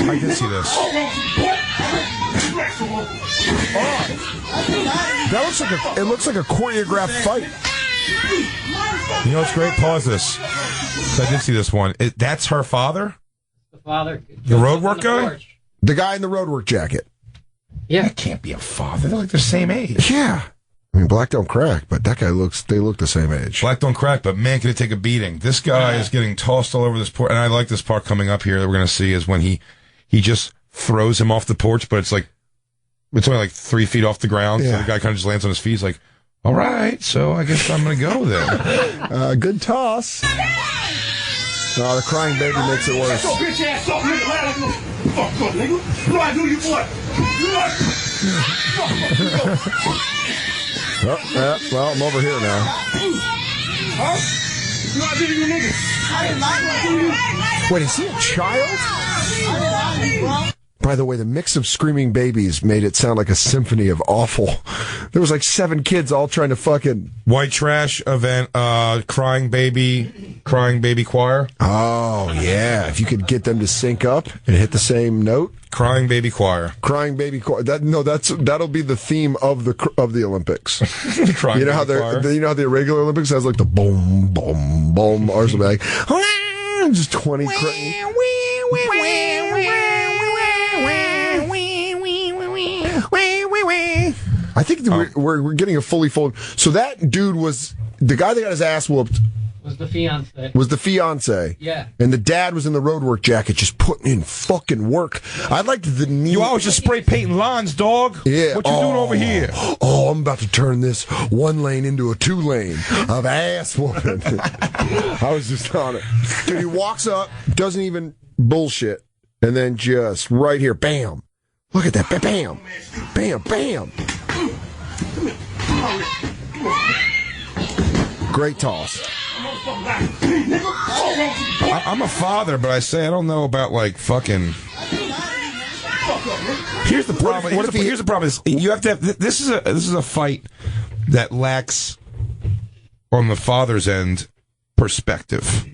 I did see this. Oh. That looks like a choreographed fight. You know what's great? Pause this. So I did see this one. That's her father? The father. The roadwork guy? The guy in the roadwork jacket. Yeah. That can't be a father. They're like the same age. Yeah. I mean, black don't crack, but that guy they look the same age. Black don't crack, but man, can it take a beating. This guy is getting tossed all over this porch. And I like this part coming up here that we're going to see is when he just throws him off the porch, but it's only like 3 feet off the ground. Yeah. So the guy kind of just lands on his feet. He's like, all right, so I guess I'm going to go then. Good toss. No, the crying baby makes it worse. Well, I'm over here now. Wait, is he a child? By the way, the mix of screaming babies made it sound like a symphony of awful. There was like 7 kids all trying to fucking... White trash event, crying baby choir. Oh, yeah. If you could get them to sync up and hit the same note. Crying baby choir. Crying baby choir. That'll be the theme of the Olympics. Crying you know how the irregular Olympics has like the boom, boom, boom, or something like just 20 I think we're getting a fully full. So that dude was the guy that got his ass whooped. Was the fiance. Yeah. And the dad was in the roadwork jacket just putting in fucking work. I liked the knee. You always just spray painting lawns, dog. Yeah. What you doing over here? Oh, I'm about to turn this 1 lane into a 2 lane of ass whooping. I was just on it. Dude, he walks up, doesn't even bullshit, and then just right here, bam. Look at that. Bam. Bam, bam. Great toss. I'm a father, but I say I don't know about like fucking. Here's the problem. Here's the problem: is you have to have this is a fight that lacks on the father's end perspective,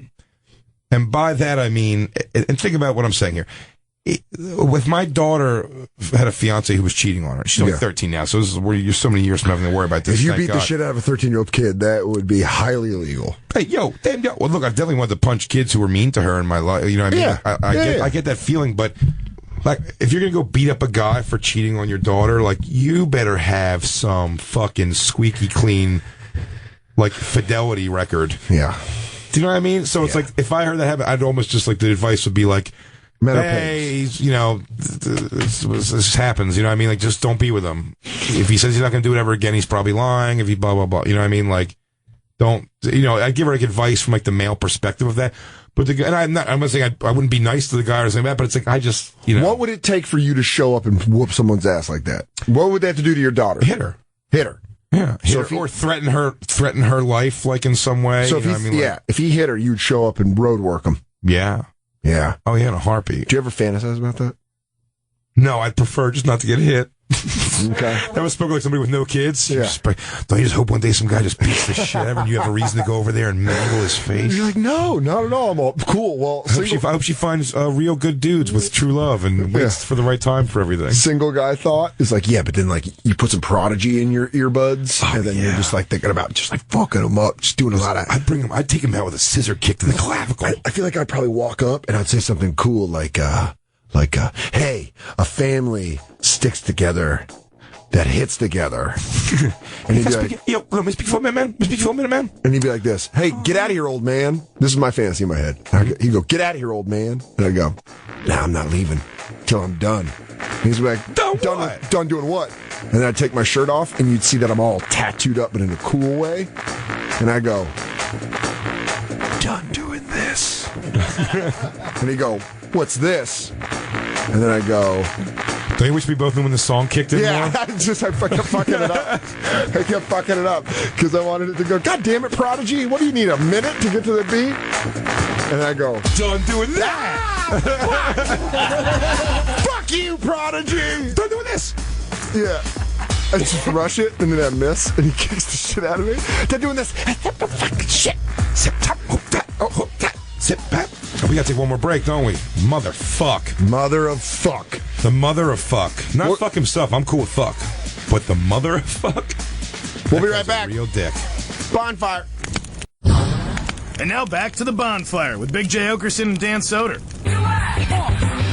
and by that I mean, and think about what I'm saying here. With my daughter, had a fiance who was cheating on her. She's only 13 now, so this is where you're so many years from having to worry about this. If you beat the shit out of a 13-year-old kid, that would be highly illegal. Hey, well, look, I've definitely wanted to punch kids who were mean to her in my life. You know what I mean? I get that feeling, but like, if you're gonna go beat up a guy for cheating on your daughter, like, you better have some fucking squeaky clean, like, fidelity record. Yeah. Do you know what I mean? So it's like, if I heard that happen, I'd almost just like the advice would be like, hey, you know, this happens, you know what I mean? Like, just don't be with him. If he says he's not going to do it ever again, he's probably lying. If he blah, blah, blah, you know what I mean? Like, don't, you know, I'd give her like advice from like the male perspective of that. But I'm not saying I wouldn't be nice to the guy or something like that, but it's like, I just, you know. What would it take for you to show up and whoop someone's ass like that? What would they have to do to your daughter? Hit her. Yeah. Or threaten her life, like, in some way. So if he hit her, you'd show up and road work him. Yeah. Yeah. Oh, yeah, in a heartbeat. Do you ever fantasize about that? No, I'd prefer just not to get hit. Okay. That was spoken like somebody with no kids. Yeah. Don't you just hope one day some guy just beats the shit out of him and you have a reason to go over there and mangle his face? You're like, no, not at all. I'm all cool. Well, I hope she finds real good dudes with true love and waits for the right time for everything. Single guy thought is like, yeah, but then like you put some Prodigy in your earbuds and then you're just like thinking about just like fucking him up, just doing a lot of. I'd take him out with a scissor kick to the clavicle. I feel like I'd probably walk up and I'd say something cool like, hey, a family sticks together that hits together. And he'd be like, yo, let me speak for a minute, man. Speak for a minute, man. And he'd be like this, hey, get out of here, old man. This is my fantasy in my head. He'd go, get out of here, old man. And I'd go, nah, I'm not leaving till I'm done. And he's like, done doing what? And then I'd take my shirt off and you'd see that I'm all tattooed up, but in a cool way. And I go, done doing this. And he'd go, what's this? And then I go, don't you wish we both knew when the song kicked in? Yeah, I kept fucking it up. I kept fucking it up because I wanted it to go, God damn it, Prodigy, what do you need, a minute to get to the beat? And I go, done doing that. Fuck you, Prodigy. Done doing this. Yeah. I just rush it, and then I miss, and he kicks the shit out of me. Done doing this. Fucking shit. Sit top, hook that. Sit back. Oh, we gotta take one more break, don't we? Motherfuck. Mother of fuck. The mother of fuck. Not fuck himself. I'm cool with fuck. But the mother of fuck? We'll be right back. Real dick. Bonfire. And now back to the Bonfire with Big J. Oakerson and Dan Soder.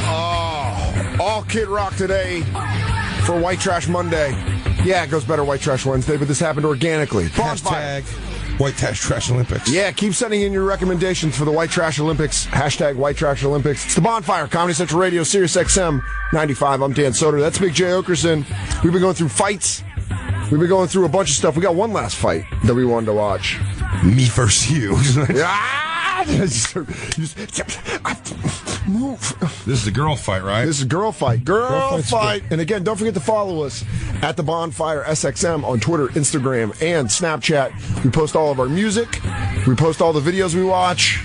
Oh, all Kid Rock today for White Trash Monday. Yeah, it goes better White Trash Wednesday, but this happened organically. Hashtag White Trash Olympics. Yeah, keep sending in your recommendations for the White Trash Olympics. Hashtag White Trash Olympics. It's the Bonfire, Comedy Central Radio, Sirius XM 95. I'm Dan Soder. That's Big J. Oakerson. We've been going through fights. We've been going through a bunch of stuff. We got one last fight that we wanted to watch. Me versus you. Move. This is a girl fight, right? This is a girl fight. Girl fight. Good. And again, don't forget to follow us at the Bonfire SXM on Twitter, Instagram, and Snapchat. We post all of our music. We post all the videos we watch.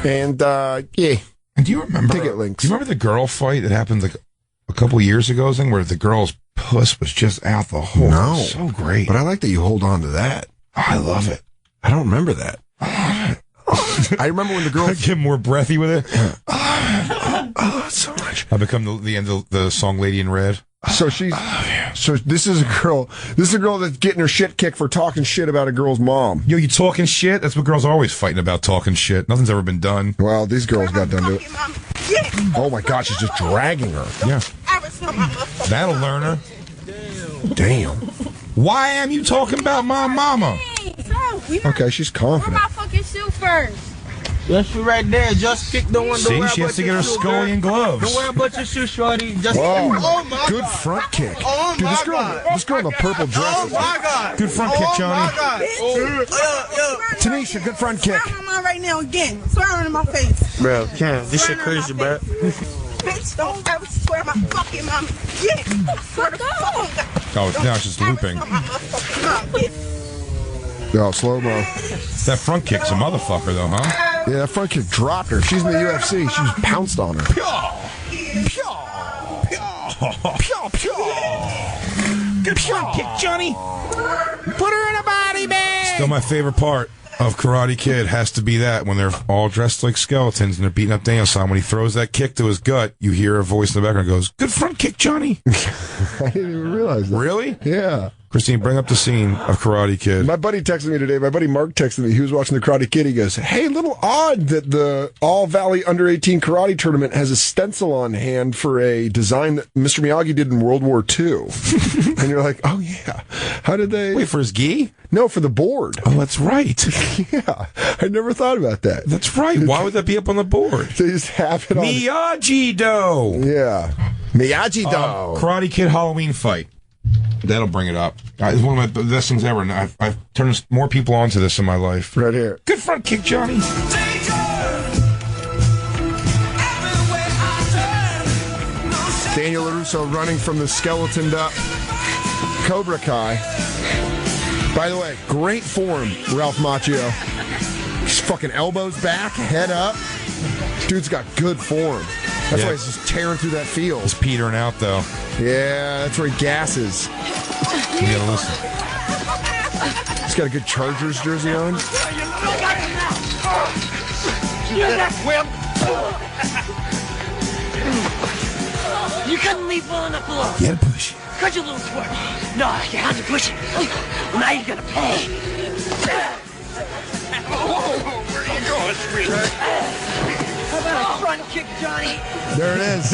And, yeah. And do you remember ticket links? Do you remember the girl fight that happened like a couple years ago, where the girl's puss was just out the hole? No. So great. But I like that you hold on to that. Oh, I love it. I don't remember that. I remember when the girl... I get more breathy with it. So much. I become the end of the song Lady in Red. So this is a girl that's getting her shit kicked for talking shit about a girl's mom. Yo, you talking shit? That's what girls are always fighting about, talking shit. Nothing's ever been done. Well, these girls got done to it. Oh my God, she's just dragging her. Yeah. That'll learn her. Damn. Why am you talking about my mama? Okay, she's confident. Where my fucking shoe first? That shoe right there. Just kick the one. See, she has to get her Scullion gloves. Don't worry about your shoe, shorty. Just Whoa. Oh my Good God. front kick. Oh Dude, my this girl in the purple dress. Oh my God. Good front kick, Johnny. Oh, Tanisha, good front kick. I'm on right now again. Swearing in my face. Bro, Cam, this shit crazy, bro. Bitch, don't ever swear my fucking mama. Yeah. Swear the fuck on God. Oh, now it's just looping. Yo, slow-mo. That front kick's a motherfucker, though, huh? Yeah, that front kick dropped her. She's in the UFC. She just pounced on her. Good front kick, Johnny. Put her in a body bag. Still my favorite part of Karate Kid has to be that when they're all dressed like skeletons and they're beating up Daniel-san. When he throws that kick to his gut, you hear a voice in the background goes, "Good front kick, Johnny." I didn't even realize that. Really? Yeah. Christine, bring up the scene of Karate Kid. My buddy texted me today. My buddy Mark texted me. He was watching the Karate Kid. He goes, "Hey, little odd that the All Valley Under 18 Karate Tournament has a stencil on hand for a design that Mr. Miyagi did in World War II." And you're like, "Oh yeah, how did they?" Wait, for his gi? No, for the board. Oh, that's right. Yeah, I never thought about that. That's right. Why would that be up on the board? They just have it on Miyagi-Do. Yeah, Miyagi-Do. Karate Kid Halloween fight. That'll bring it up. It's one of my best things ever, and I've turned more people onto this in my life. Right here. Good front kick, Johnny. Daniel LaRusso running from the skeletoned up Cobra Kai. By the way, great form, Ralph Macchio. His fucking elbows back, head up. Dude's got good form. That's why he's just tearing through that field. He's petering out, though. Yeah, that's where he gasses. You gotta listen. He's got a good Chargers jersey on. You couldn't leave one on the floor. You had to push. Cut your little twerp. No, you had to push it. Now you're gonna pay. where are you going, sweetheart? How about a front kick, Johnny? There it is.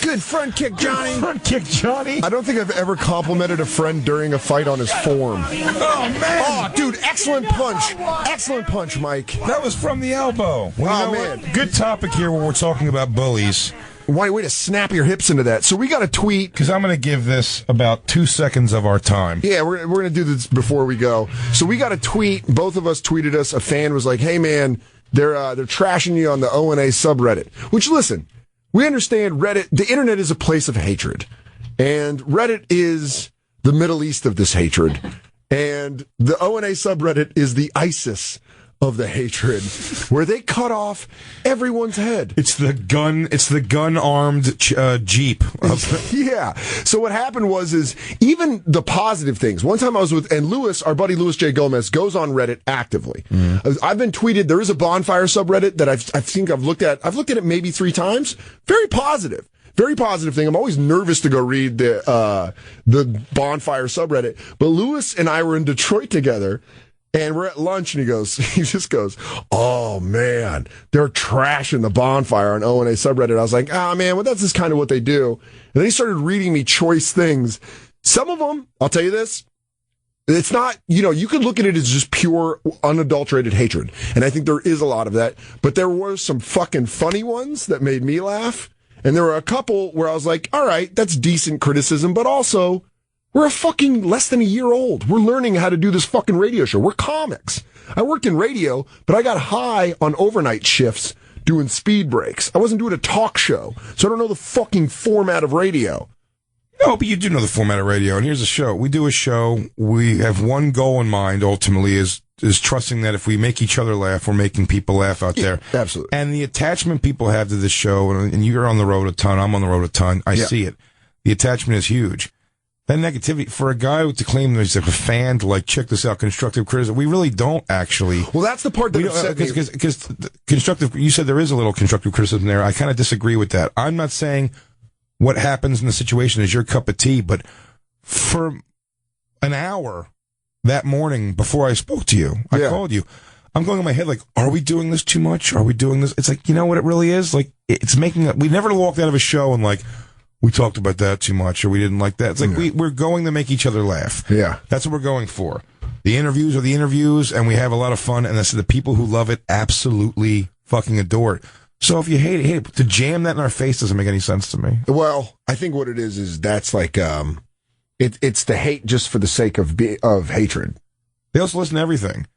Good front kick, Johnny. Front kick, Johnny. I don't think I've ever complimented a friend during a fight on his form. Oh, man. Oh, dude, excellent punch. Excellent punch, Mike. That was from the elbow. Well, man. Good topic here when we're talking about bullies. Way to snap your hips into that. So we got a tweet. Because I'm going to give this about 2 seconds of our time. Yeah, we're going to do this before we go. So we got a tweet. Both of us tweeted us. A fan was like, "Hey, man, they're trashing you on the O&A subreddit." Which, listen, we understand Reddit. The internet is a place of hatred. And Reddit is the Middle East of this hatred. And the O&A subreddit is the ISIS of the hatred, where they cut off everyone's head. It's the gun-armed Jeep. Yeah. So what happened is even the positive things. One time I was and Lewis, our buddy Louis J. Gomez, goes on Reddit actively. I've been tweeted. There is a Bonfire subreddit that I think I've looked at. I've looked at it maybe 3 times. Very positive. Very positive thing. I'm always nervous to go read the Bonfire subreddit. But Lewis and I were in Detroit together. And we're at lunch, and he just goes, "Oh, man, they're trashing the Bonfire on O&A subreddit." I was like, "Ah, man, well, that's just kind of what they do." And then he started reading me choice things. Some of them, I'll tell you this, it's not, you could look at it as just pure, unadulterated hatred. And I think there is a lot of that. But there were some fucking funny ones that made me laugh. And there were a couple where I was like, all right, that's decent criticism, but also We're a fucking less than a year old. We're learning how to do this fucking radio show. We're comics. I worked in radio, but I got high on overnight shifts doing speed breaks. I wasn't doing a talk show, so I don't know the fucking format of radio. No, but you do know the format of radio. And here's the show. We do a show. We have one goal in mind, ultimately, is trusting that if we make each other laugh, we're making people laugh out there. Absolutely. And the attachment people have to this show, and you're on the road a ton, I'm on the road a ton, I see it. The attachment is huge. That negativity, for a guy to claim that he's like a fan to like, check this out, constructive criticism, we really don't actually. Well, that's the part that upset me. Because constructive, you said there is a little constructive criticism there. I kind of disagree with that. I'm not saying what happens in the situation is your cup of tea, but for an hour that morning before I spoke to you, I called you. I'm going in my head like, are we doing this too much? Are we doing this? It's like, you know what it really is? Like, it's making, we never walked out of a show and like, we talked about that too much or we didn't like that. It's like, we're going to make each other laugh. Yeah. That's what we're going for. The interviews are the interviews and we have a lot of fun. And that's the people who love it absolutely fucking adore it. So if you hate it, hate it. To jam that in our face doesn't make any sense to me. Well, I think what it is that's like, it's the hate just for the sake of hatred. They also listen to everything.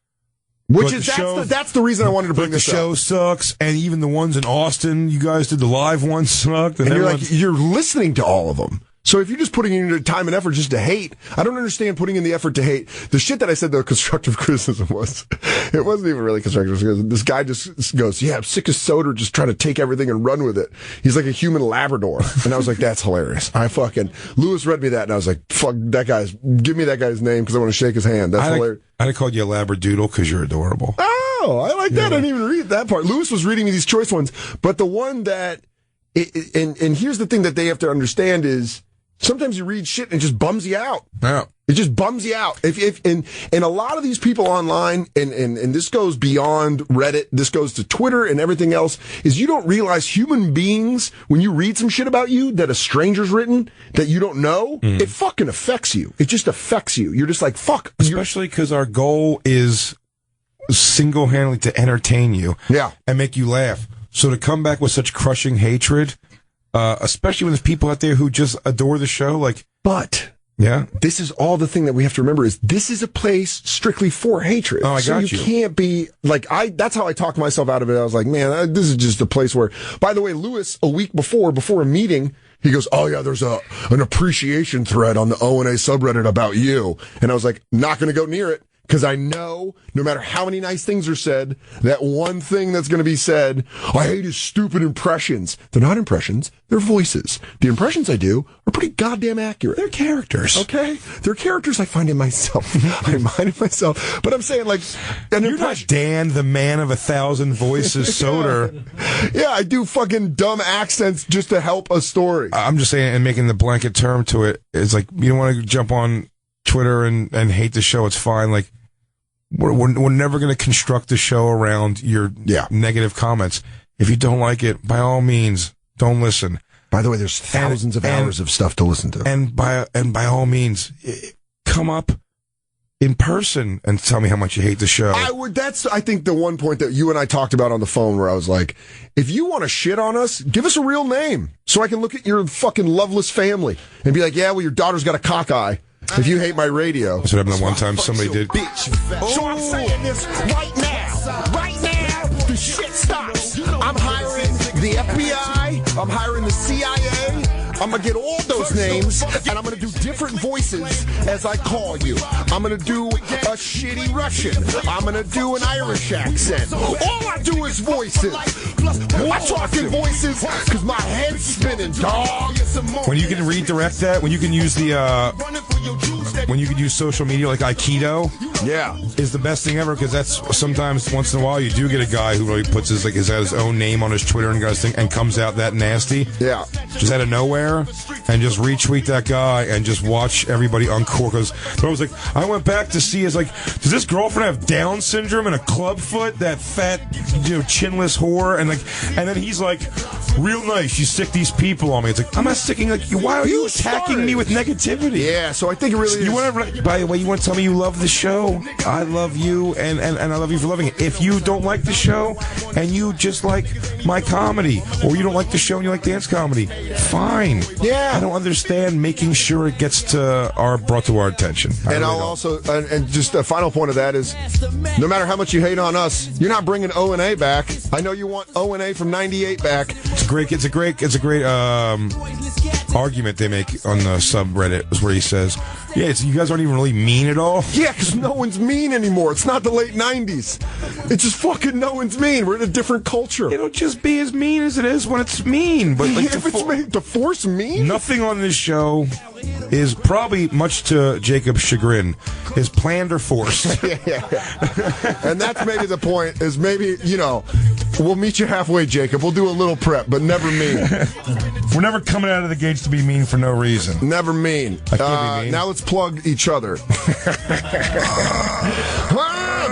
Which is, that's the reason I wanted to bring this up. The show sucks, and even the ones in Austin, you guys did the live ones sucked. And you're listening to all of them. So if you're just putting in your time and effort just to hate, I don't understand putting in the effort to hate. The shit that I said, though, constructive criticism was, it wasn't even really constructive criticism. This guy just goes, yeah, I'm sick of Soder just trying to take everything and run with it. He's like a human Labrador. And I was like, that's hilarious. Lewis read me that, and I was like, fuck, give me that guy's name because I want to shake his hand. That's hilarious. I'd have called you a Labradoodle because you're adorable. Oh, I like that. I didn't even read that part. Lewis was reading me these choice ones. But the one that, and here's the thing that they have to understand is, sometimes you read shit and it just bums you out. Yeah. It just bums you out. And a lot of these people online, and this goes beyond Reddit, this goes to Twitter and everything else, is you don't realize human beings, when you read some shit about you that a stranger's written that you don't know, it fucking affects you. It just affects you. You're just like, fuck. Especially because our goal is single-handedly to entertain you. Yeah. And make you laugh. So to come back with such crushing hatred, especially when there's people out there who just adore the show, like. But. Yeah. This is all the thing that we have to remember is this is a place strictly for hatred. Oh, I got you. So you can't be like, that's how I talked myself out of it. I was like, man, this is just a place where, by the way, Lewis, a week before a meeting, he goes, oh yeah, there's an appreciation thread on the O&A subreddit about you. And I was like, not going to go near it. Because I know, no matter how many nice things are said, that one thing that's going to be said, I hate his stupid impressions. They're not impressions, they're voices. The impressions I do are pretty goddamn accurate. They're characters. Okay? They're characters I find in myself. I find in myself. But I'm saying, like... You're not Dan, the man of 1,000 voices, Soder. Yeah, I do fucking dumb accents just to help a story. I'm just saying, and making the blanket term to it, it's like, you don't want to jump on Twitter and hate the show, it's fine. Like, we're never going to construct the show around your negative comments. If you don't like it, by all means, don't listen. By the way, there's thousands of hours of stuff to listen to. And by all means, come up in person and tell me how much you hate the show. That's, I think, the one point that you and I talked about on the phone where I was like, if you want to shit on us, give us a real name so I can look at your fucking loveless family and be like, yeah, well, your daughter's got a cockeye. If you hate my radio. That's what happened the one time somebody did. So I'm saying this right now. Right now, the shit stops. I'm hiring the FBI. I'm hiring the CIA. I'm going to get all those names, and I'm going to do different voices as I call you. I'm going to do a shitty Russian. I'm going to do an Irish accent. All I do is voices. I'm talking voices because my head's spinning, dog. When you can redirect that, when you can use when you can use social media like Aikido, is the best thing ever, because that's sometimes once in a while you do get a guy who really puts his own name on his Twitter and goes and comes out that nasty, just out of nowhere, and just retweet that guy and just watch everybody uncork. Because I was like, I went back to see, does this girlfriend have Down syndrome and a club foot, that fat, chinless whore, and then he's like, real nice. You sick these people on me. It's like, I'm not sicking. Like, why are you attacking me with negativity? Yeah, so I think it really is. By the way, you want to tell me you love the show? I love you, and I love you for loving it. If you don't like the show, and you just like my comedy, or you don't like the show and you like dance comedy, fine. Yeah. I don't understand making sure it gets brought to our attention. And I'll also, and just a final point of that is, no matter how much you hate on us, you're not bringing O&A back. I know you want O&A from '98 back. It's a great argument they make on the subreddit, is where he says, yeah, you guys aren't even really mean at all. Yeah, because no one's mean anymore. It's not the late 90s. It's just fucking no one's mean. We're in a different culture. It'll just be as mean as it is when it's mean. But like, if it's mean, to force mean? Nothing on this show is, probably much to Jacob's chagrin, is planned or forced. Yeah. And that's maybe the point, is maybe, we'll meet you halfway, Jacob. We'll do a little prep, but never mean. We're never coming out of the gates to be mean for no reason. Never mean. I can't be mean. Now let's plug each other.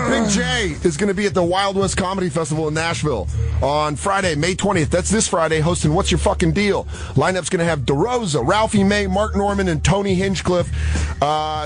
Big J is going to be at the Wild West Comedy Festival in Nashville on Friday, May 20th. That's this Friday, hosting What's Your Fucking Deal? Lineup's going to have DeRosa, Ralphie May, Mark Norman, and Tony Hinchcliffe.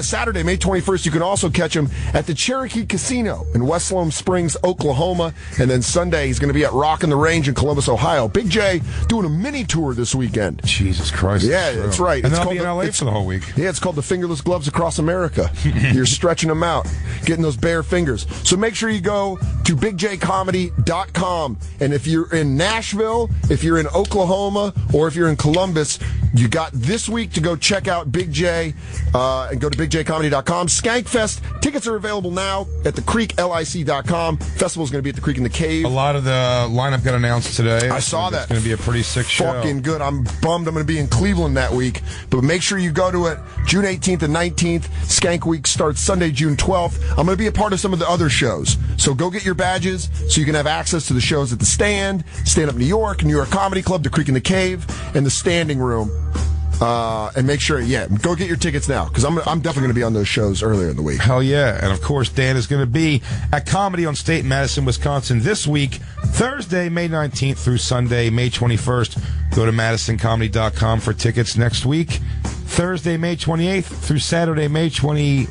Saturday, May 21st, you can also catch him at the Cherokee Casino in West Palm Springs, Oklahoma. And then Sunday, he's going to be at Rock in the Range in Columbus, Ohio. Big J doing a mini tour this weekend. Jesus Christ. Yeah, that's right. And then I'll be in LA for the whole week. Yeah, it's called the Fingerless Gloves Across America. You're stretching them out, getting those bare fingers. So make sure you go to bigjcomedy.com. And if you're in Nashville, if you're in Oklahoma, or if you're in Columbus, you got this week to go check out Big J and go to bigjcomedy.com. Skankfest tickets are available now at thecreeklic.com. Festival's going to be at the Creek in the Cave. A lot of the lineup got announced today. I saw that. It's going to be a pretty sick show. Fucking good. I'm bummed I'm going to be in Cleveland that week. But make sure you go to it June 18th and 19th. Skank Week starts Sunday, June 12th. I'm going to be a part of some of the other shows. So go get your badges so you can have access to the shows at the Stand, Stand Up New York Comedy Club, the Creek in the Cave, and the Standing Room. And make sure, go get your tickets now, because I'm definitely going to be on those shows earlier in the week. Hell yeah. And of course, Dan is going to be at Comedy on State in Madison, Wisconsin this week, Thursday, May 19th through Sunday, May 21st. Go to MadisonComedy.com for tickets next week. Thursday, May 28th through Saturday, May 26th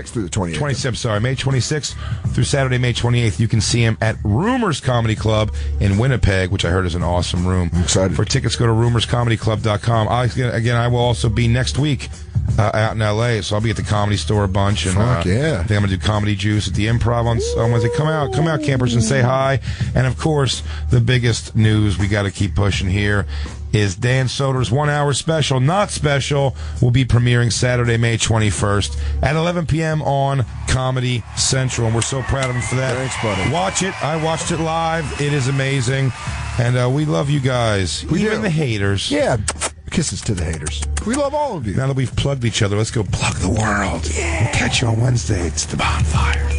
through the 28th. May 26th through Saturday, May 28th. You can see him at Rumors Comedy Club in Winnipeg, which I heard is an awesome room. I'm excited. For tickets, go to rumorscomedyclub.com. I will also be next week out in L.A., so I'll be at the Comedy Store a bunch. And Fuck yeah. I think I'm going to do Comedy Juice at the Improv on Wednesday. Come out, campers, and say hi. And, of course, the biggest news we got to keep pushing here is Dan Soder's 1 hour special, Not Special, will be premiering Saturday, May 21st at 11 p.m. on Comedy Central. And we're so proud of him for that. Thanks, buddy. Watch it. I watched it live. It is amazing. And we love you guys. Even the haters. Yeah. Kisses to the haters. We love all of you. Now that we've plugged each other, let's go plug the world. Yeah. We'll catch you on Wednesday. It's the Bonfire.